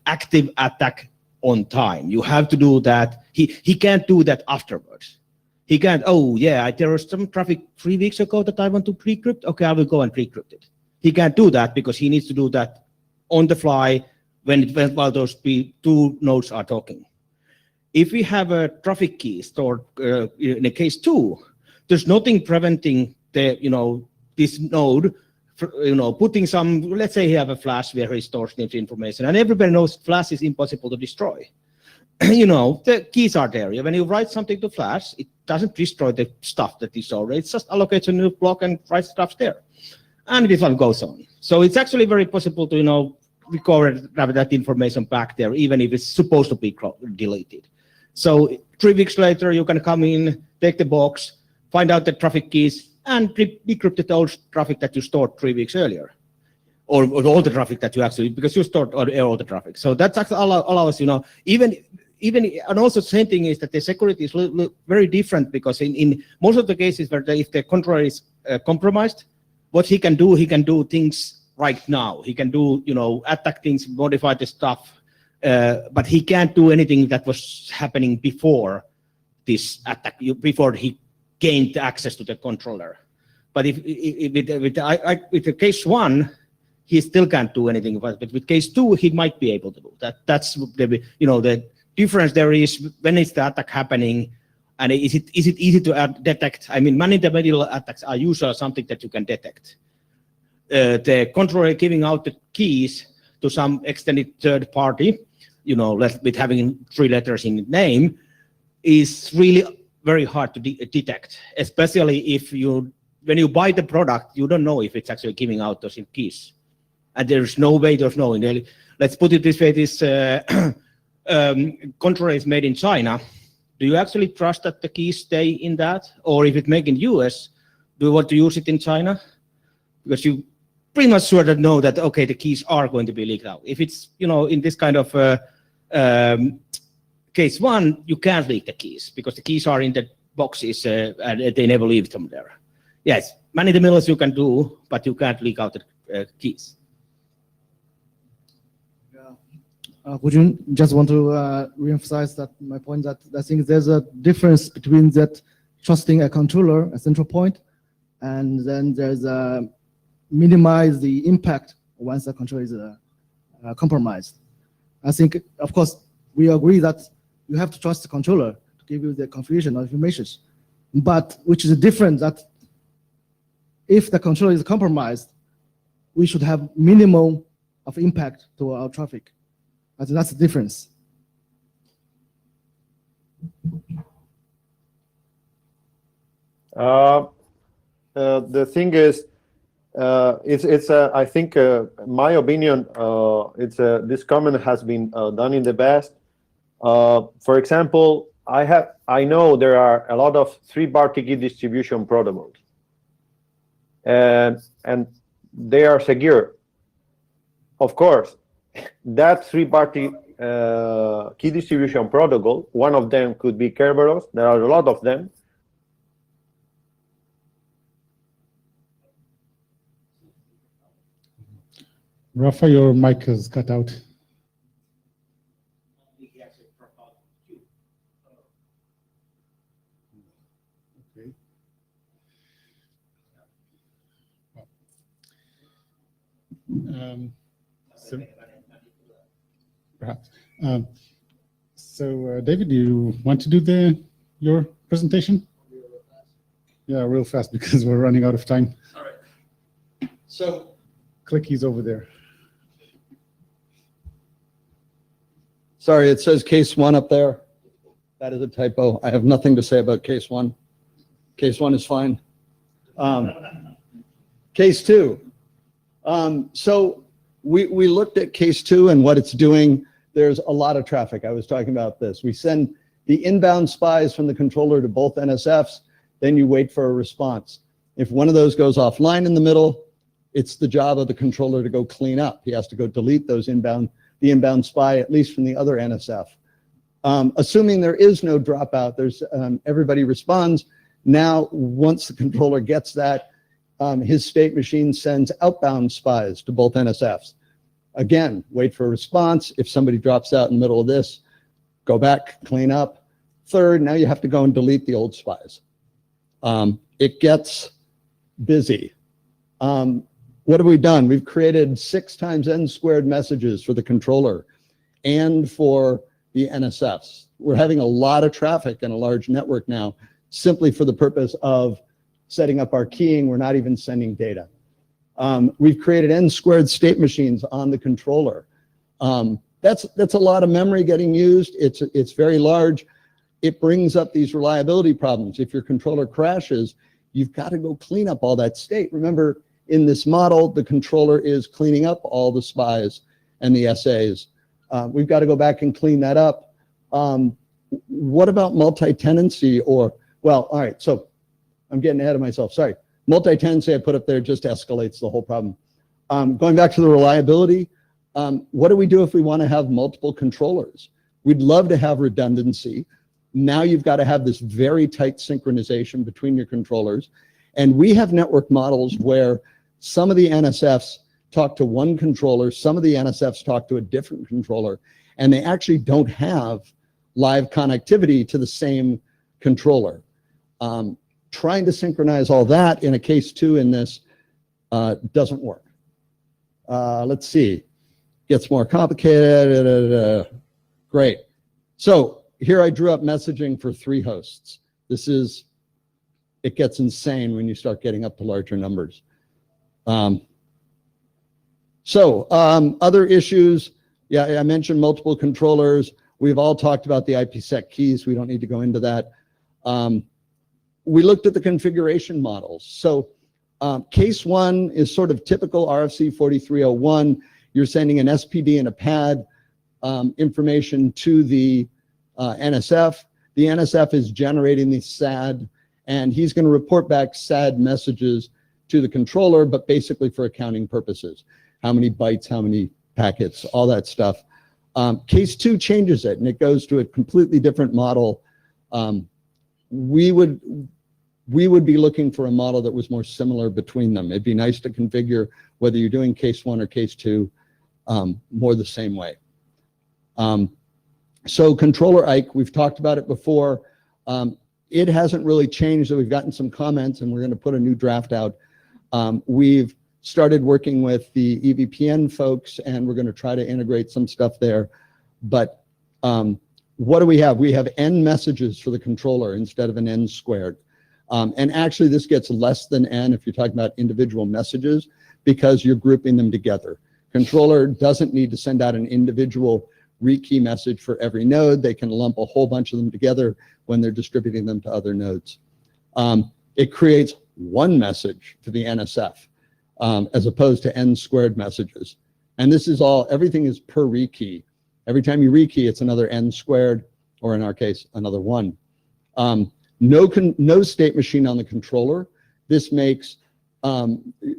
active attack on time. You have to do that. He can't do that afterwards. He can't, there was some traffic 3 weeks ago that I want to pre-crypt. Okay, I will go and pre-crypt it. He can't do that because he needs to do that on the fly while those 2 nodes are talking. If we have a traffic key stored in a case 2, there's nothing preventing the, this node, putting some, let's say he have a flash where he stores information, and everybody knows flash is impossible to destroy. The keys are there. When you write something to flash, it doesn't destroy the stuff that is stored. It just allocates a new block and writes stuff there. And this one goes on. So it's actually very possible to, recover that information back there, even if it's supposed to be deleted. So 3 weeks later, you can come in, take the box, find out the traffic keys, and decrypt the old traffic that you stored 3 weeks earlier. Or all the traffic that you actually, because you stored all the traffic. So that's actually allows, even, and also the same thing is that the security is very different because in most of the cases where if the controller is compromised, what he can do things right now. He can do, attack things, modify the stuff, but he can't do anything that was happening before this attack, before he gained access to the controller. But if with the case 1, he still can't do anything. But with case 2, he might be able to do that. That's the the difference there is when is the attack happening, and is it easy to detect? I mean, man-in-the-middle attacks are usually something that you can detect. The controller giving out the keys to some extended third party, with having 3 letters in the name, is really very hard to detect, especially if when you buy the product, you don't know if it's actually giving out those keys. And there's no way of knowing. Let's put it this way, this controller is made in China. Do you actually trust that the keys stay in that? Or if it's made in US, do you want to use it in China? Because you pretty much sure that know that, okay, the keys are going to be leaked out. If it's, in this kind of case 1, you can't leak the keys because the keys are in the boxes and they never leave them there. Yes, man-in-the-middle you can do, but you can't leak out the keys. Would you just want to reemphasize that my point that I think there's a difference between that trusting a controller, a central point, and then there's minimize the impact once the controller is compromised. I think, of course, we agree that you have to trust the controller to give you the configuration of information, but which is different that if the controller is compromised, we should have minimum of impact to our traffic. I think that's the difference. The thing is, I think, my opinion, this comment has been done in the past. For example, I know there are a lot of 3-party key distribution protocols, and they are secure. Of course, that 3-party key distribution protocol, one of them could be Kerberos. There are a lot of them. Rafa, your mic is cut out. Okay. Perhaps. So, David, do you want to do your presentation? Yeah, real fast because we're running out of time. All right. So, clickies over there. Sorry, it says case 1 up there. That is a typo. I have nothing to say about case 1. Case 1 is fine. Case 2. So we looked at case 2 and what it's doing. There's a lot of traffic. I was talking about this. We send the inbound spies from the controller to both NSFs, then you wait for a response. If one of those goes offline in the middle, it's the job of the controller to go clean up. He has to go delete those the inbound spy, at least from the other NSF. Assuming there is no dropout, everybody responds. Now, once the controller gets that, his state machine sends outbound spies to both NSFs. Again, wait for a response. If somebody drops out in the middle of this, go back, clean up. Third, now you have to go and delete the old spies. It gets busy. What have we done? We've created 6 times n² messages for the controller and for the NSFs. We're having a lot of traffic in a large network now, simply for the purpose of setting up our keying. We're not even sending data. We've created n² state machines on the controller. That's a lot of memory getting used. It's very large. It brings up these reliability problems. If your controller crashes, you've got to go clean up all that state. Remember, in this model, the controller is cleaning up all the spies and the SAs. We've got to go back and clean that up. What about multi-tenancy well, all right, so I'm getting ahead of myself, sorry. Multi-tenancy I put up there just escalates the whole problem. Going back to the reliability, what do we do if we want to have multiple controllers? We'd love to have redundancy. Now you've got to have this very tight synchronization between your controllers. And we have network models where some of the NSFs talk to one controller, some of the NSFs talk to a different controller, and they actually don't have live connectivity to the same controller. Trying to synchronize all that in a case 2 in this doesn't work. Let's see, gets more complicated. Great. So here I drew up messaging for 3 hosts. It gets insane when you start getting up to larger numbers. Other issues, yeah, I mentioned multiple controllers. We've all talked about the IPsec keys. We don't need to go into that. We looked at the configuration models. So case 1 is sort of typical RFC 4301. You're sending an SPD and a pad information to the NSF. The NSF is generating the SAD, and he's going to report back SAD messages to the controller, but basically for accounting purposes. How many bytes, how many packets, all that stuff. Case 2 changes it, and it goes to a completely different model. We would be looking for a model that was more similar between them. It'd be nice to configure whether you're doing case 1 or case 2 more the same way. So controller Ike, we've talked about it before. It hasn't really changed, so we've gotten some comments, and we're going to put a new draft out. We've started working with the EVPN folks, and we're going to try to integrate some stuff there. But what do we have? We have n messages for the controller instead of an n squared. And actually, this gets less than n if you're talking about individual messages, because you're grouping them together. Controller doesn't need to send out an individual rekey message for every node. They can lump a whole bunch of them together when they're distributing them to other nodes. It creates one message to the NSF as opposed to n squared messages. And this is all, everything is per rekey. Every time you rekey, it's another n squared, or in our case, another 1. No state machine on the controller. This makes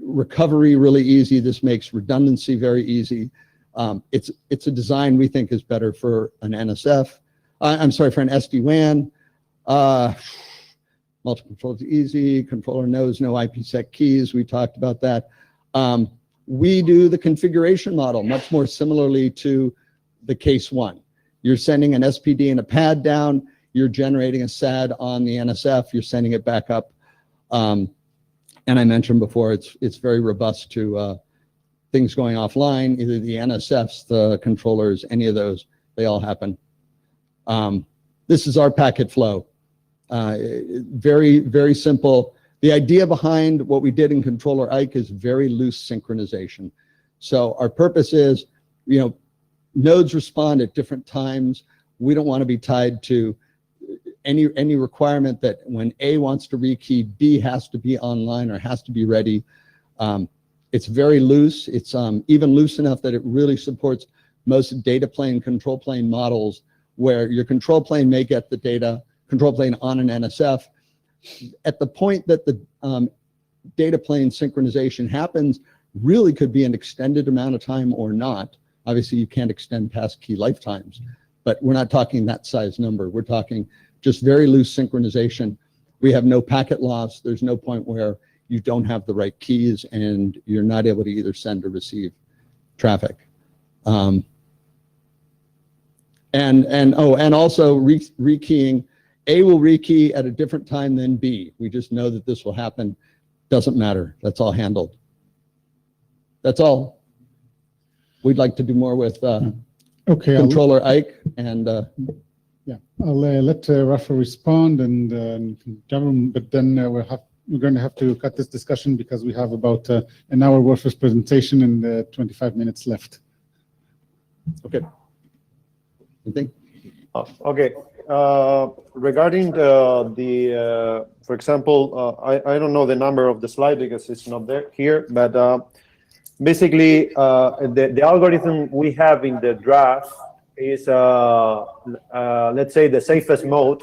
recovery really easy. This makes redundancy very easy. It's a design we think is better for an NSF. I'm sorry, for an SD-WAN. Multiple controls easy. Controller knows no IPsec keys. We talked about that. We do the configuration model much more similarly to the case 1. You're sending an SPD and a pad down. You're generating a SAD on the NSF. You're sending it back up. And I mentioned before, it's very robust to things going offline, either the NSFs, the controllers, any of those, they all happen. This is our packet flow. Very, very simple. The idea behind what we did in controller Ike is very loose synchronization. So our purpose is, nodes respond at different times. We don't want to be tied to any requirement that when A wants to rekey, B has to be online or has to be ready. It's very loose. It's even loose enough that it really supports most data plane, control plane models, where your control plane may get the data, control plane on an NSF. At the point that the data plane synchronization happens, really could be an extended amount of time or not. Obviously, you can't extend past key lifetimes, but we're not talking that size number. We're talking just very loose synchronization. We have no packet loss. There's no point where you don't have the right keys and you're not able to either send or receive traffic. And also rekeying. A will rekey at a different time than B. We just know that this will happen. Doesn't matter. That's all handled. That's all. We'd like to do more with controller Ike and. Yeah, I'll let Rafa respond and but then we're going to have to cut this discussion because we have about an hour worth of presentation and 25 minutes left. Okay. Anything? Okay. Regarding for example, I don't know the number of the slide because it's not there here, but basically the algorithm we have in the draft is let's say the safest mode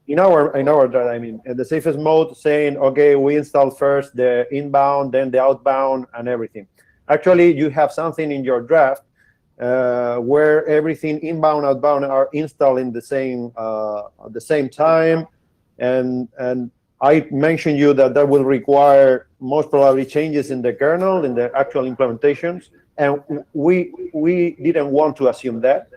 in our draft. I mean, the safest mode saying, okay, we install first the inbound, then the outbound, and everything. Actually, you have something in your draft where everything inbound, outbound are installed in the same time, and I mentioned you that that will require most probably changes in the kernel, in the actual implementations, and we didn't want to assume that,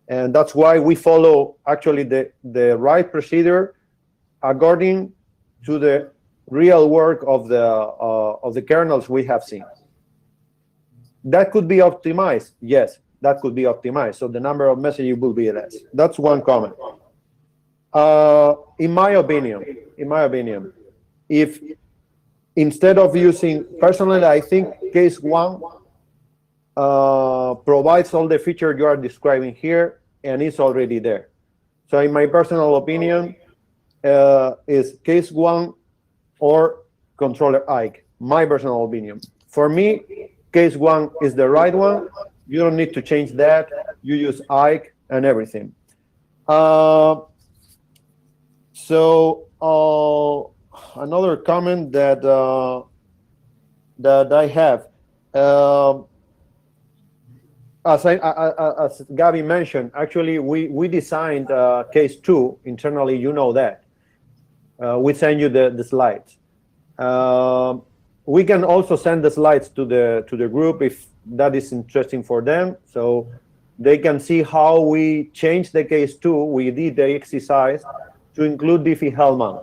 and that's why we follow actually the right procedure according to the real work of the kernels we have seen. That could be optimized, yes, that could be optimized. So the number of messages will be less. That's one comment. In my opinion, if instead of using, personally, I think case one provides all the features you are describing here, and it's already there. So in my personal opinion, is case one or controller Ike, my personal opinion. For me, case one is the right one. You don't need to change that. You use Ike and everything. So another comment that that I have, as Gabby mentioned, actually we designed case two internally. You know that. We send you the slides. We can also send the slides to the group if that is interesting for them, so they can see how we changed the case two. We did the exercise to include Diffie-Hellman,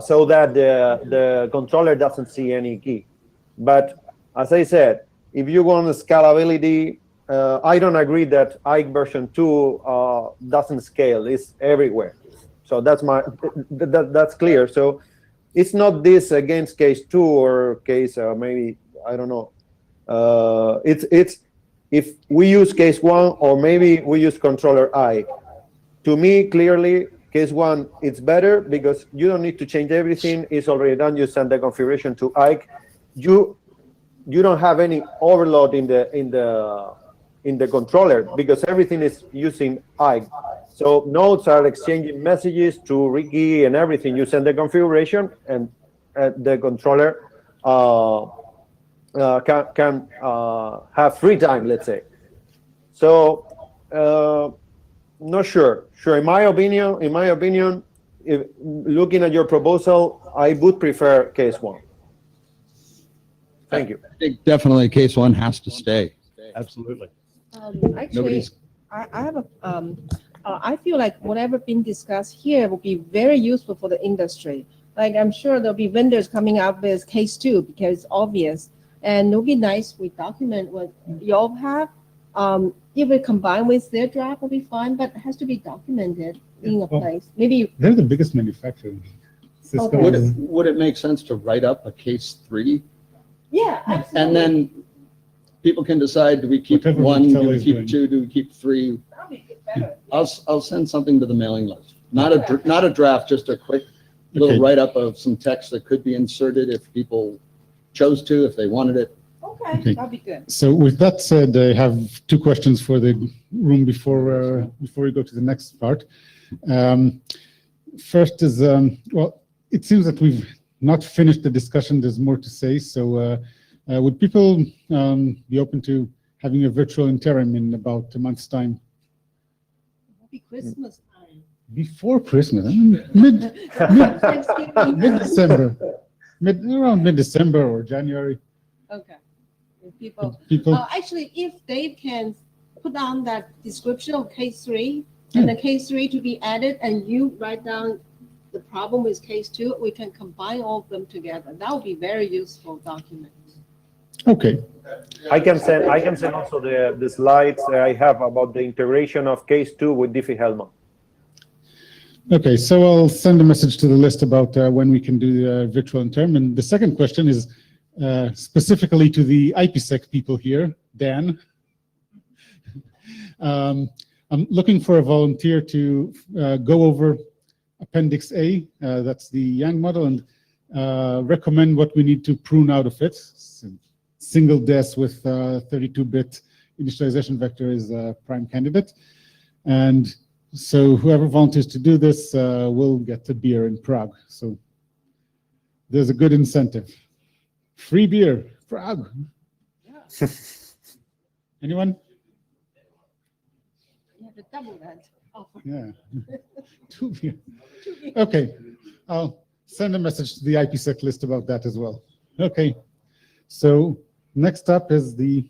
so that the controller doesn't see any key. But as I said, if you want scalability, I don't agree that Ike version 2 doesn't scale. It's everywhere. So that's that's clear. So it's not this against case 2 or case maybe, I don't know. It's if we use case 1 or maybe we use controller Ike. To me, clearly, case 1 it's better because you don't need to change everything. It's already done. You send the configuration to Ike. You don't have any overload in the controller because everything is using Ike. So nodes are exchanging messages to Ricky and everything. You send the configuration, and the controller can have free time, let's say. So not sure. In my opinion, if looking at your proposal, I would prefer case 1. Thank you. I think definitely case 1 has to stay. Absolutely. Actually, Nobody's- I have a, I feel like whatever been discussed here will be very useful for the industry. Like I'm sure there'll be vendors coming up with case 2 because it's obvious, and it'll be nice we document what y'all have. If it combined with their draft will be fine, but it has to be documented in a place. Maybe They're the biggest manufacturer. Cisco Okay. Would is- it make sense to write up a case 3? yeah, absolutely. And then people can decide, do we keep Whatever 1, do Marcelo we is keep doing. 2, do we keep 3? That'll be better. I'll send something to the mailing list. Not a draft, just a quick little Okay. write-up of some text that could be inserted if people chose to, if they wanted it. Okay, that'll be good. So with that said, I have 2 questions for the room before we go to the next part. First is, well, it seems that we've not finished the discussion. There's more to say. So would people be open to having a virtual interim in about a month's time? It'll be Christmas time. Before Christmas, Thanksgiving. mid-December, around mid-December or January. Okay. If people, People, actually, if Dave can put down that description of case 3 and the case 3 to be added, and you write down the problem with case 2, we can combine all of them together. That would be very useful document. okay. I can send also the slides I have about the integration of case 2 with Diffie-Hellman. Okay, so I'll send a message to the list about when we can do the virtual interim. And the second question is specifically to the IPsec people here, Dan. I'm looking for a volunteer to go over Appendix A, that's the Yang model, and recommend what we need to prune out of it. Single DES with 32-bit initialization vector is a prime candidate. And so whoever volunteers to do this will get a beer in Prague. So there's a good incentive. Free beer, Prague. Yeah. Anyone? You have to double that offer. Yeah. 2 beer. Okay. I'll send a message to the IPsec list about that as well. Okay, so next up is the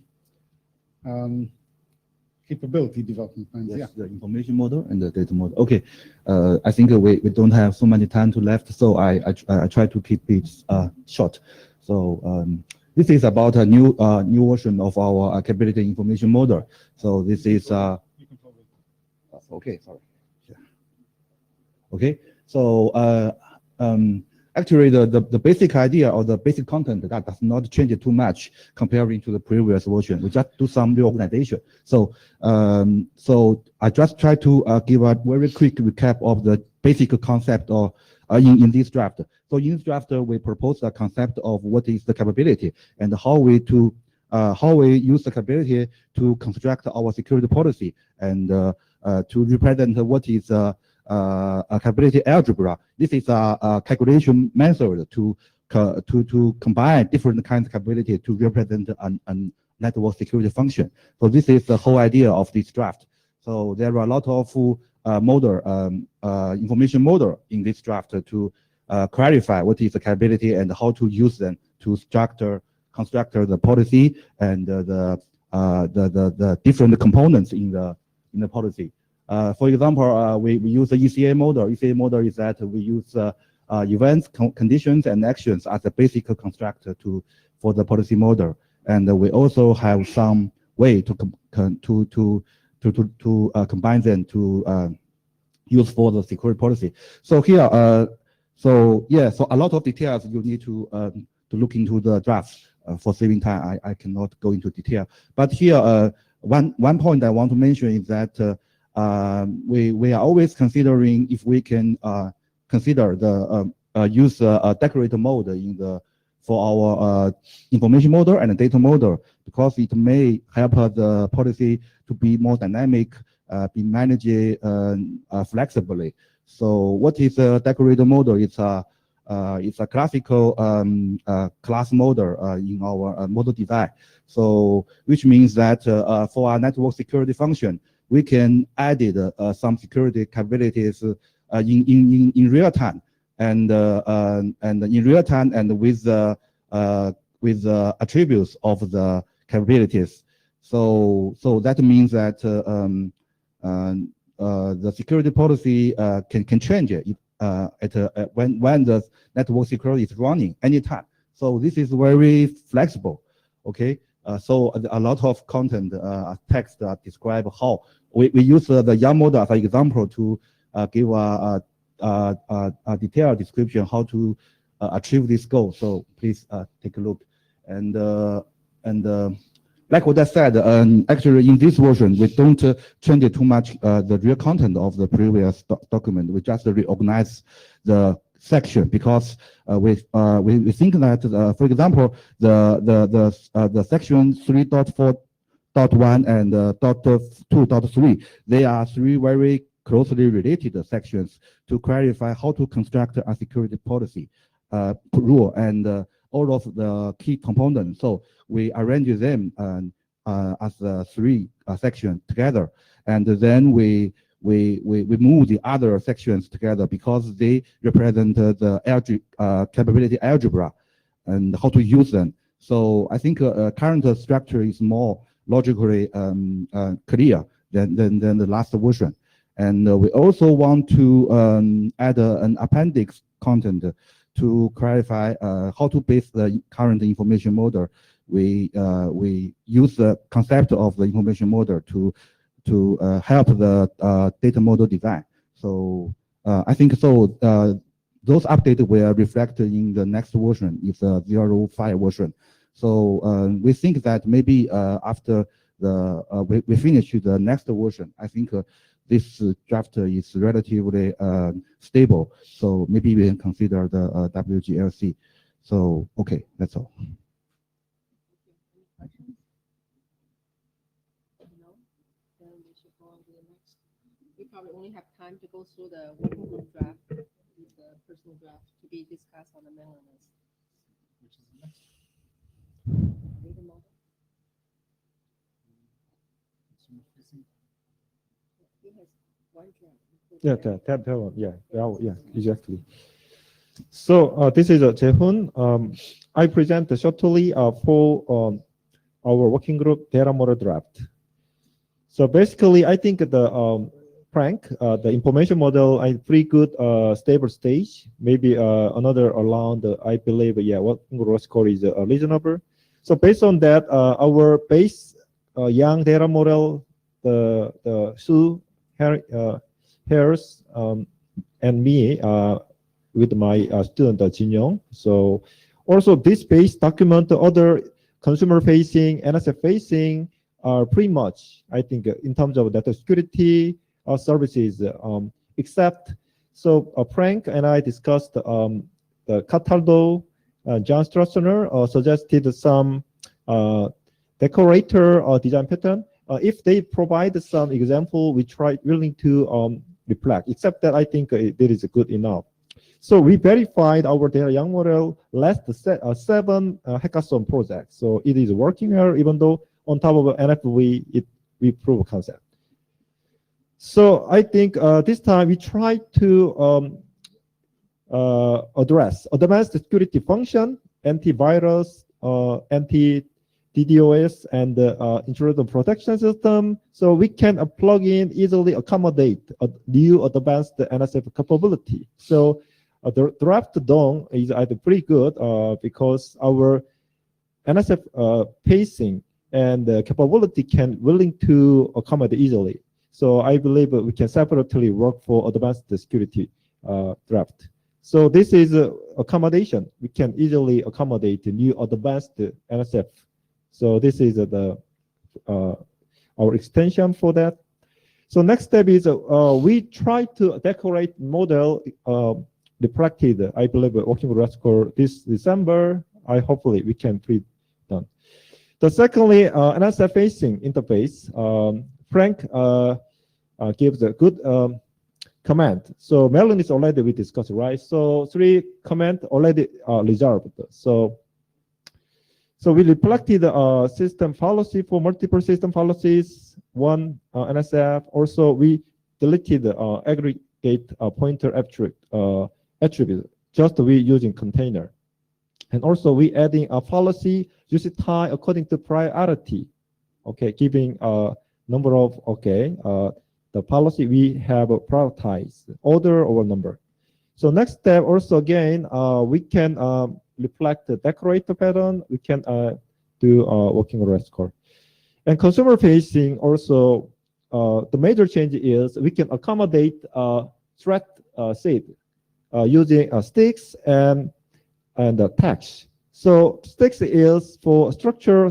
capability development plans. Yes, Yeah. the information model and the data model. Okay, I think we don't have so many time to left, so I try to keep it short. So this is about a new version of our capability information model. So this is okay. Sorry. Yeah. Okay. So actually, the basic idea or the basic content that does not change too much comparing to the previous version. We just do some reorganization. So so I just try to give a very quick recap of the basic concept of in this draft. So in this draft, we propose the concept of what is the capability and how we use the capability to construct our security policy and to represent what is a capability algebra. This is a calculation method to combine different kinds of capability to represent a network security function. So this is the whole idea of this draft. So there are a lot of information model in this draft to clarify what is the capability and how to use them to construct the policy and the different components in the policy. For example, we use the ECA model. ECA model is that we use events, conditions, and actions as a basic constructor for the policy model. And we also have some way to combine them to use for the security policy. So here, so a lot of details you need to look into the drafts. For saving time, I cannot go into detail. But here, one point I want to mention is that we are always considering if we can consider the use a decorator mode for our information model and data model, because it may help the policy to be more dynamic, be managed flexibly. So what is a decorator model? It's a classical class model in our model design. So which means that for our network security function, we can add some security capabilities in real time, and in real time and with the attributes of the capabilities. So that means that the security policy can change when the network security is running anytime. So this is very flexible. Okay. So a lot of content text describe how we use the YAM model as an example to give a detailed description how to achieve this goal. So please take a look. And like what I said, actually in this version we don't change too much the real content of the previous document. We just reorganize the section because we think that for example the section 3.4.1 and .2.3, they are three very closely related sections to clarify how to construct a security policy rule and all of the key components. So we arrange them as three sections together, and then we move the other sections together because they represent the capability algebra and how to use them. So I think current structure is more logically clear than the last version. And we also want to add an appendix content to clarify how to base the current information model. We use the concept of the information model to help the data model design. So I think so. Those updates will reflect in the next version. It's a 0.5 version. So we think that maybe after we finish the next version, I think this draft is relatively stable. So maybe we can consider the WGLC. So okay, that's all. No? Then we should go on to the next. We probably only have time to go through the working group draft, the personal draft to be discussed on the mailing list. Which is the next. Data model. He has one draft. Yeah, tab one. Yeah, exactly. So this is Jae-hoon. I present shortly for our working group data model draft. So basically, I think the Frank, the information model, I pretty good stable stage. Maybe another around, I believe, yeah, working group score is reasonable. So based on that, our base young data model, the Sue, Harris, and me with my student Jin Young. So also this base document other consumer facing, NSF facing are pretty much, I think, in terms of data security services, except, so Frank and I discussed the Cataldo, John Stroessner suggested some decorator or design pattern. If they provide some example, we try willing to reflect, except that I think it is good enough. So we verified our data young model last 7 hackathon projects. So it is working here, even though on top of NFV, we prove concept. So I think this time we try to address advanced security function, antivirus, anti-DDoS, and intrusion protection system. So we can plug in easily accommodate a new advanced NSF capability. So the draft DOM is either pretty good because our NSF pacing and capability can willing to accommodate easily. So I believe we can separately work for advanced security draft. So this is accommodation. We can easily accommodate the new advanced NSF. So this is our extension for that. So next step is we try to decorate model reflected, I believe, working with score this December. Hopefully we can pre done. The secondly, NSF facing interface. Frank gives a good comment. So Melon is already we discussed, right? So 3 comment already resolved. So we reflected system policy for multiple system policies, 1 NSF. Also, we deleted aggregate pointer attribute, just we using container. And also we adding a policy usage time according to priority. Okay, giving a number of, okay, the policy we have prioritized order over number. So next step also again, we can reflect the decorator pattern. We can do working arrest score. And consumer facing also, the major change is we can accommodate threat seed using sticks and text. So sticks is for structure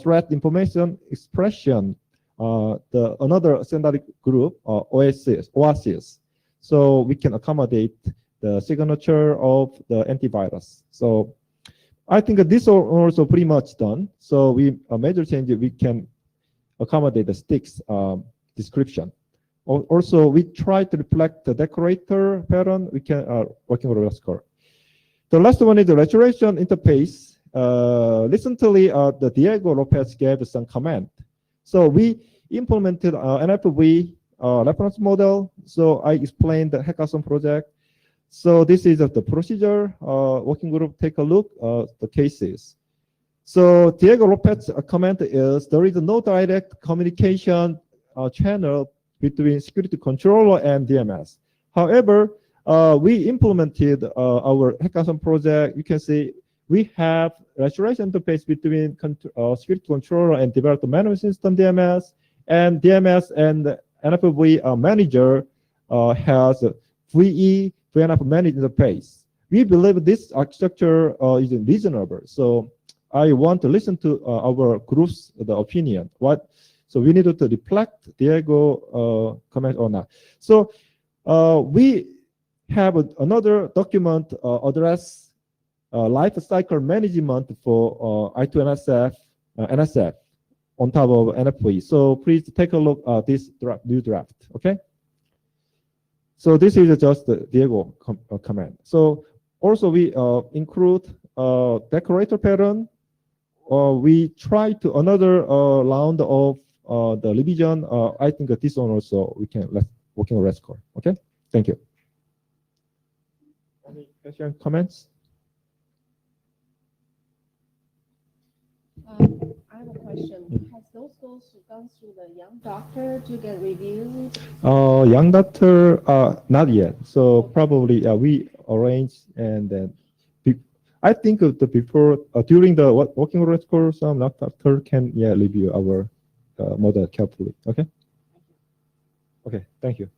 threat information expression. Another standard group, OASIS. So we can accommodate the signature of the antivirus. So I think this is also pretty much done. So we a major change, we can accommodate the sticks description. Also, we try to reflect the decorator pattern. We can working with a score. The last one is the restoration interface. Recently, the Diego Lopez gave some comment. So we implemented NFV reference model. So I explained the hackathon project. So this is the procedure. Working group take a look the cases. So Diego Lopez comment is there is no direct communication channel between security controller and DMS. However, we implemented our hackathon project. You can see we have restoration interface between security controller and developer management system DMS, and DMS and NFV manager has VE VNF management interface. We believe this architecture is reasonable. So I want to listen to our group's opinion. So we needed to reflect Diego comment or not. So we have another document address life cycle management for I2NSF, NSF on top of NFV. So please take a look at this new draft, okay? So this is just the Diego comment. So also we include decorator pattern. We try to another round of the revision. I think that this one also we can working on rest score. Okay, thank you. Question, comments? I have a question. Has those goals gone through the young doctor to get reviewed? Young doctor, not yet. So probably we arrange and then I think before during the working group course, some doctor can review our model carefully. Okay. Okay. Thank you.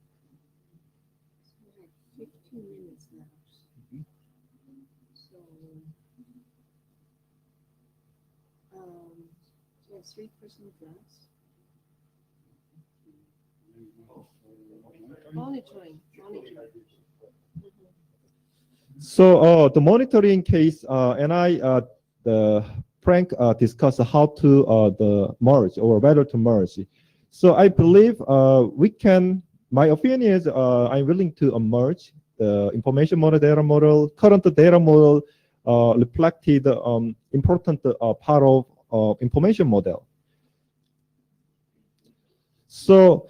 15 minutes now. So, we have 3 personal drugs. Monitoring. So the monitoring case, and the Frank discussed how to the merge or whether to merge. So I believe we can. My opinion is I'm willing to merge the information model, data model, current data model, reflected important part of information model. So.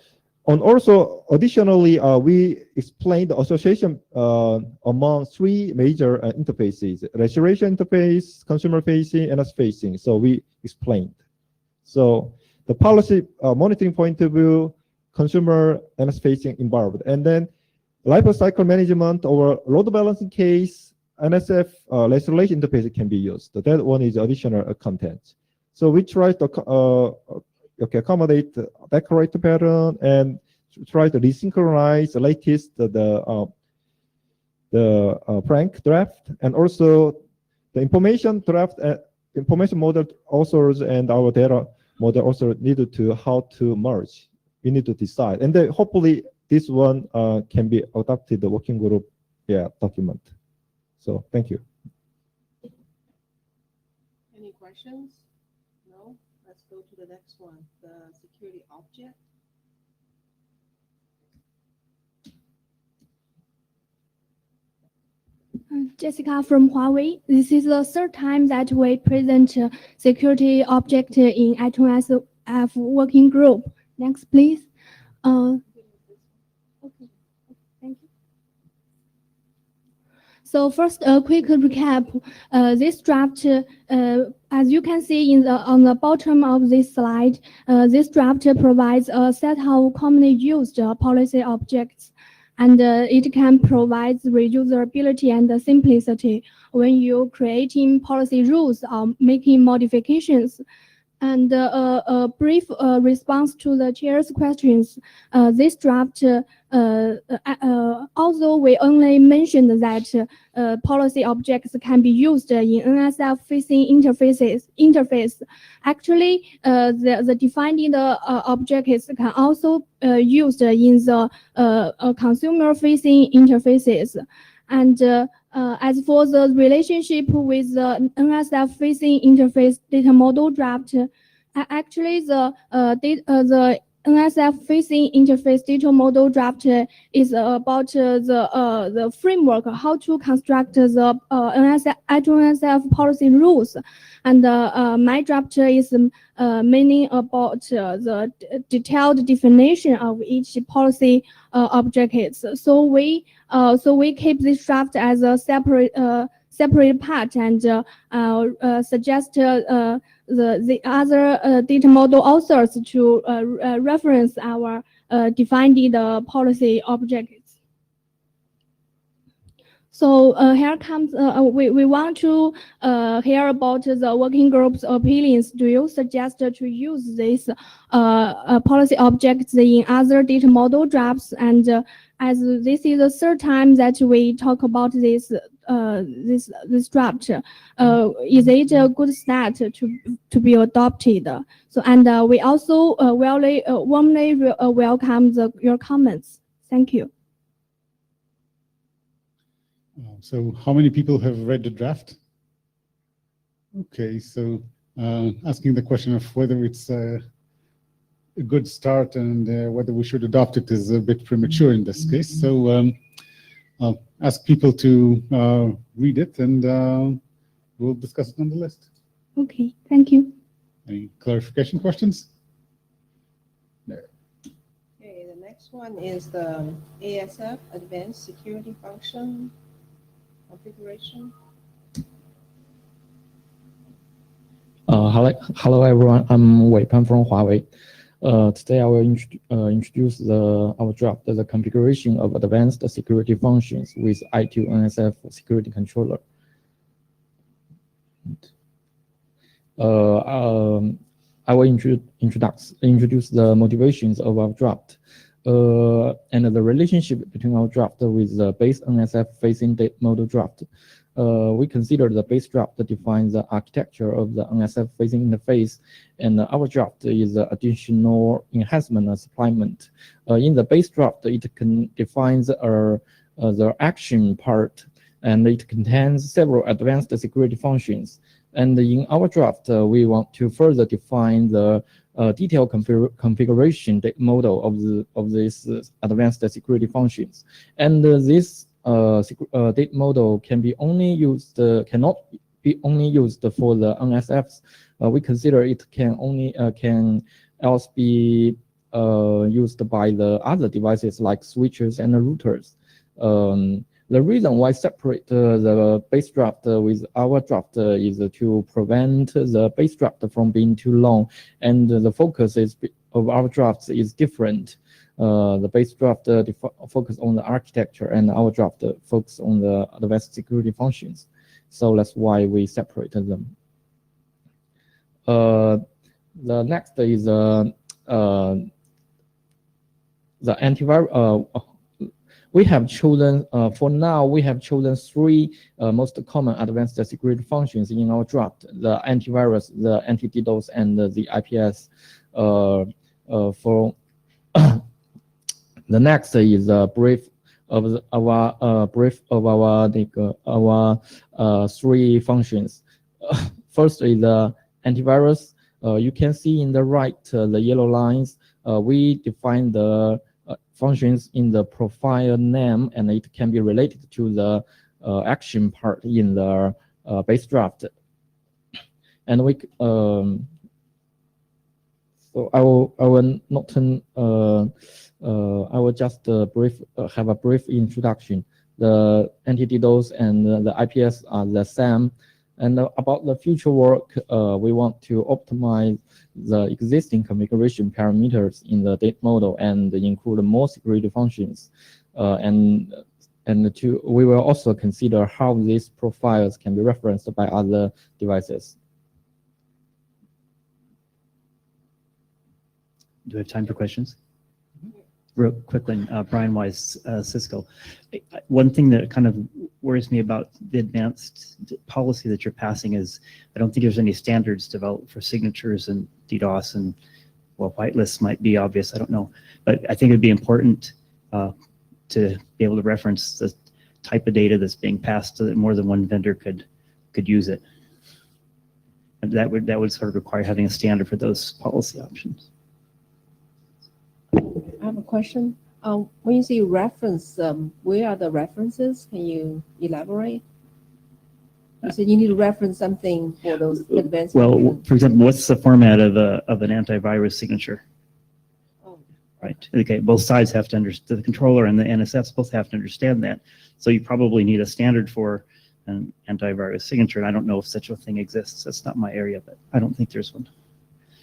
And also, additionally, we explained the association among 3 major interfaces: registration interface, consumer facing, and us facing. So we explained. So the policy monitoring point of view, consumer and us facing involved. And then life cycle management or load balancing case, NSF registration interface can be used. That one is additional content. So we try to accommodate the decorator pattern and try to resynchronize the latest Frank draft, and also the information draft, information model authors and our data model also needed to how to merge. We need to decide, and then hopefully this one can be adopted the working group document. So thank you. Any questions? No? Let's go to the next one, the security object. Jessica from Huawei. This is the 3rd time that we present security object in I2NSF working group. Next, please. Okay. Thank you. So first, a quick recap. This draft, as you can see on the bottom of this slide, this draft provides a set of commonly used policy objects, and it can provide reusability and simplicity when you're creating policy rules or making modifications. And a brief response to the chair's questions. This draft, although we only mentioned that policy objects can be used in NSF-facing interface, actually, the defining the objects can also used in the consumer-facing interfaces. And as for the relationship with the NSF-facing interface data model draft, actually the NSF-facing interface data model draft is about the framework, how to construct the I2NSF policy rules. And my draft is mainly about the detailed definition of each policy objects. So we keep this draft as a separate part and suggest the other data model authors to reference our defined policy objects. So here comes, we want to hear about the working group's opinions. Do you suggest to use this policy objects in other data model drafts? And as this is the 3rd time that we talk about this this draft, is it a good start to be adopted? So, and we also warmly welcome your comments. Thank you. So how many people have read the draft? Okay, so asking the question of whether it's a good start and whether we should adopt it is a bit premature in this case. So I'll ask people to read it, and we'll discuss it on the list. Okay, thank you. Any clarification questions? No. Okay, the next one is the ASF, Advanced Security Function. configuration? Hello everyone. I'm Wei Pan from Huawei. Today I will introduce our draft, the configuration of advanced security functions with I2NSF security controller. I will introduce the motivations of our draft and the relationship between our draft with the base NSF facing data model draft. We consider the base draft defines the architecture of the NSF facing interface, and our draft is additional enhancement and supplement. In the base draft, it defines the action part, and it contains several advanced security functions. And in our draft, we want to further define the detailed configuration model of these advanced security functions. And this data model cannot be only used for the NSFs. We consider it can also be used by the other devices like switches and routers. The reason why separate the base draft with our draft is to prevent the base draft from being too long, and the focus of our drafts is different. The base draft focus on the architecture, and our draft focus on the advanced security functions. So that's why we separated them. The next is the antivirus. We have chosen, for now, we have chosen three most common advanced security functions in our draft: the antivirus, the anti-DDoS, and the IPS. For the next is a brief of our three functions. First is the antivirus. You can see in the right the yellow lines. We define the functions in the profile name, and it can be related to the action part in the base draft. And we so I will not I will just have a brief introduction. The anti-DDoS and the IPS are the same. And about the future work, we want to optimize the existing configuration parameters in the data model and include more security functions. We will also consider how these profiles can be referenced by other devices. Do we have time for questions? Real quickly, Brian Wise, Cisco. One thing that kind of worries me about the advanced policy that you're passing is I don't think there's any standards developed for signatures and DDoS, and well, whitelists might be obvious, I don't know. But I think it'd be important to be able to reference the type of data that's being passed so that more than one vendor could use it. And that would sort of require having a standard for those policy options. I have a question. When you say reference, where are the references? Can you elaborate? You said you need to reference something for those advanced. Well, for example, what's the format of an antivirus signature? Oh. Right. Okay. Both sides have to understand. The controller and the NSFs both have to understand that. So you probably need a standard for an antivirus signature. And I don't know if such a thing exists. That's not my area, but I don't think there's one.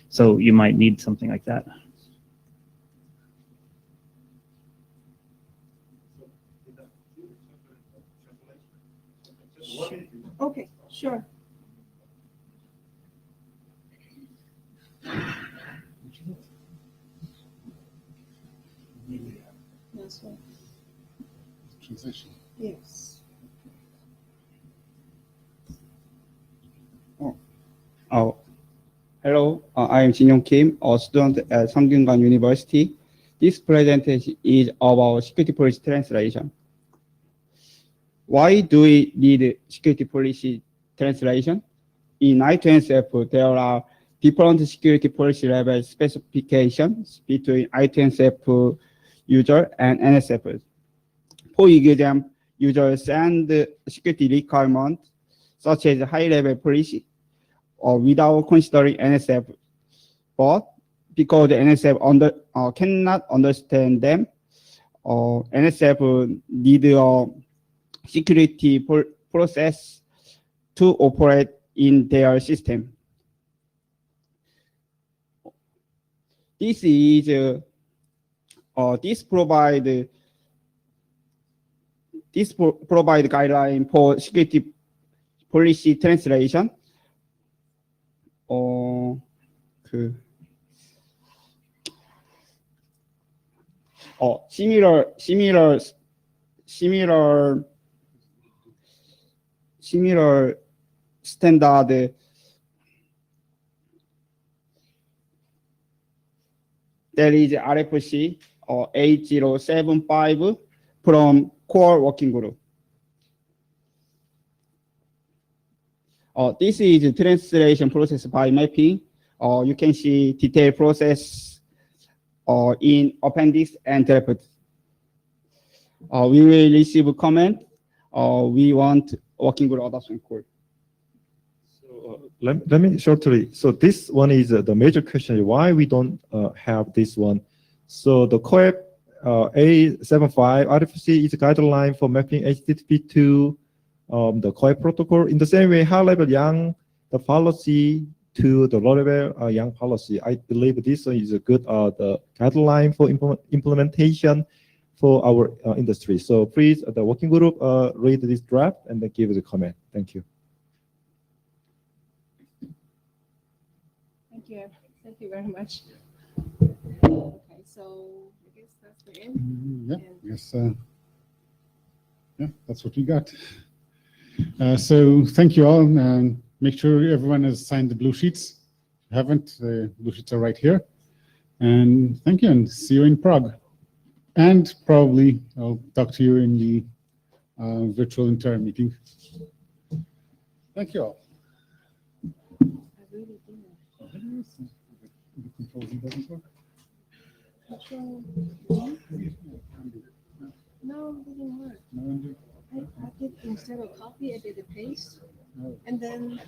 So you might need something like that. Okay, sure. That's right. Translation. Yes. Hello, I am Jin-Young Kim, a student at Samgyungan University. This presentation is about security policy translation. Why do we need security policy translation? In I2NSF, there are different security policy level specifications between I2NSF user and NSF. For example, users send security requirements such as high-level policy or without considering NSF, but because the NSF cannot understand them, NSF need security process to operate in their system. This is provide guideline for security policy translation. Similar standard. There is RFC 8075 from core working group. This is the translation process by mapping. You can see detailed process in appendix and report. We will receive comment. We want working group adoption code. Let me shortly. So this one is the major question, why we don't have this one. So the COEP A75 RFC is a guideline for mapping HTTP to the COEP protocol. In the same way, high-level YANG, the policy to the low-level YANG policy. I believe this is a good the guideline for implementation for our industry. So please, the working group, read this draft and then give us a comment. Thank you. Thank you very much. Okay, so I guess that's the end. Yeah, yes. Yeah, that's what we got. So thank you all, and make sure everyone has signed the blue sheets. If you haven't, the blue sheets are right here. And thank you, and see you in Prague. And probably I'll talk to you in the virtual intern meeting. Thank you all. No, it didn't work. I did, instead of copy, I did a paste. And then